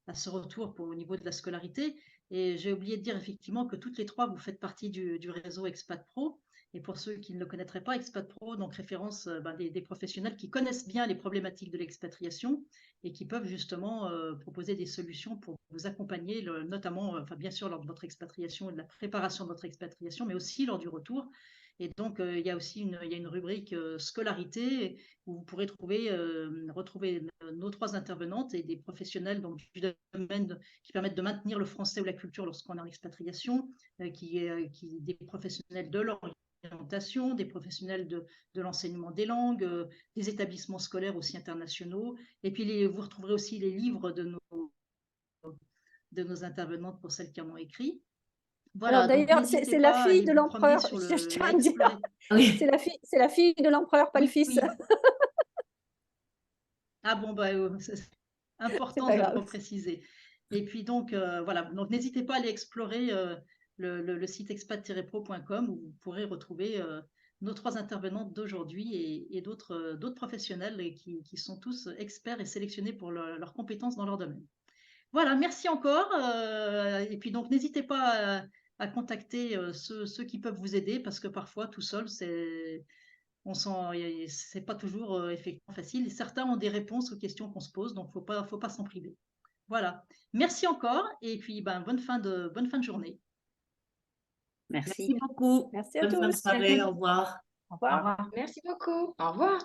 à ce retour au niveau de la scolarité. Et j'ai oublié de dire effectivement que toutes les trois, vous faites partie du réseau Expat Pro. Et pour ceux qui ne le connaîtraient pas, Expat Pro, donc référence des professionnels qui connaissent bien les problématiques de l'expatriation et qui peuvent justement proposer des solutions pour vous accompagner, notamment, bien sûr, lors de votre expatriation et de la préparation de votre expatriation, mais aussi lors du retour. Et donc, il y a aussi une rubrique scolarité où vous pourrez retrouver nos trois intervenantes et des professionnels donc, du domaine qui permettent de maintenir le français ou la culture lorsqu'on est en expatriation, des professionnels de l'orientation, des professionnels de l'enseignement des langues, des établissements scolaires aussi internationaux. Et puis, vous retrouverez aussi les livres de nos intervenantes pour celles qui en ont écrit. Voilà, alors d'ailleurs, c'est la fille de l'empereur, je tiens à dire. Oui. C'est la fille de l'empereur, pas le fils. Oui. Ah bon, c'est important de le préciser. Et puis donc, voilà, donc n'hésitez pas à aller explorer le site expat-pro.com où vous pourrez retrouver nos trois intervenantes d'aujourd'hui et d'autres professionnels qui sont tous experts et sélectionnés pour leurs compétences dans leur domaine. Voilà, merci encore. Et puis donc, n'hésitez pas à contacter ceux qui peuvent vous aider parce que parfois, tout seul, c'est pas toujours effectivement facile. Et certains ont des réponses aux questions qu'on se pose, donc faut pas s'en priver. Voilà. Merci encore et puis bonne fin de journée. Merci beaucoup. Merci à Bonne fin de tous. soirée. Au revoir. Au revoir. Au revoir. Merci beaucoup. Au revoir.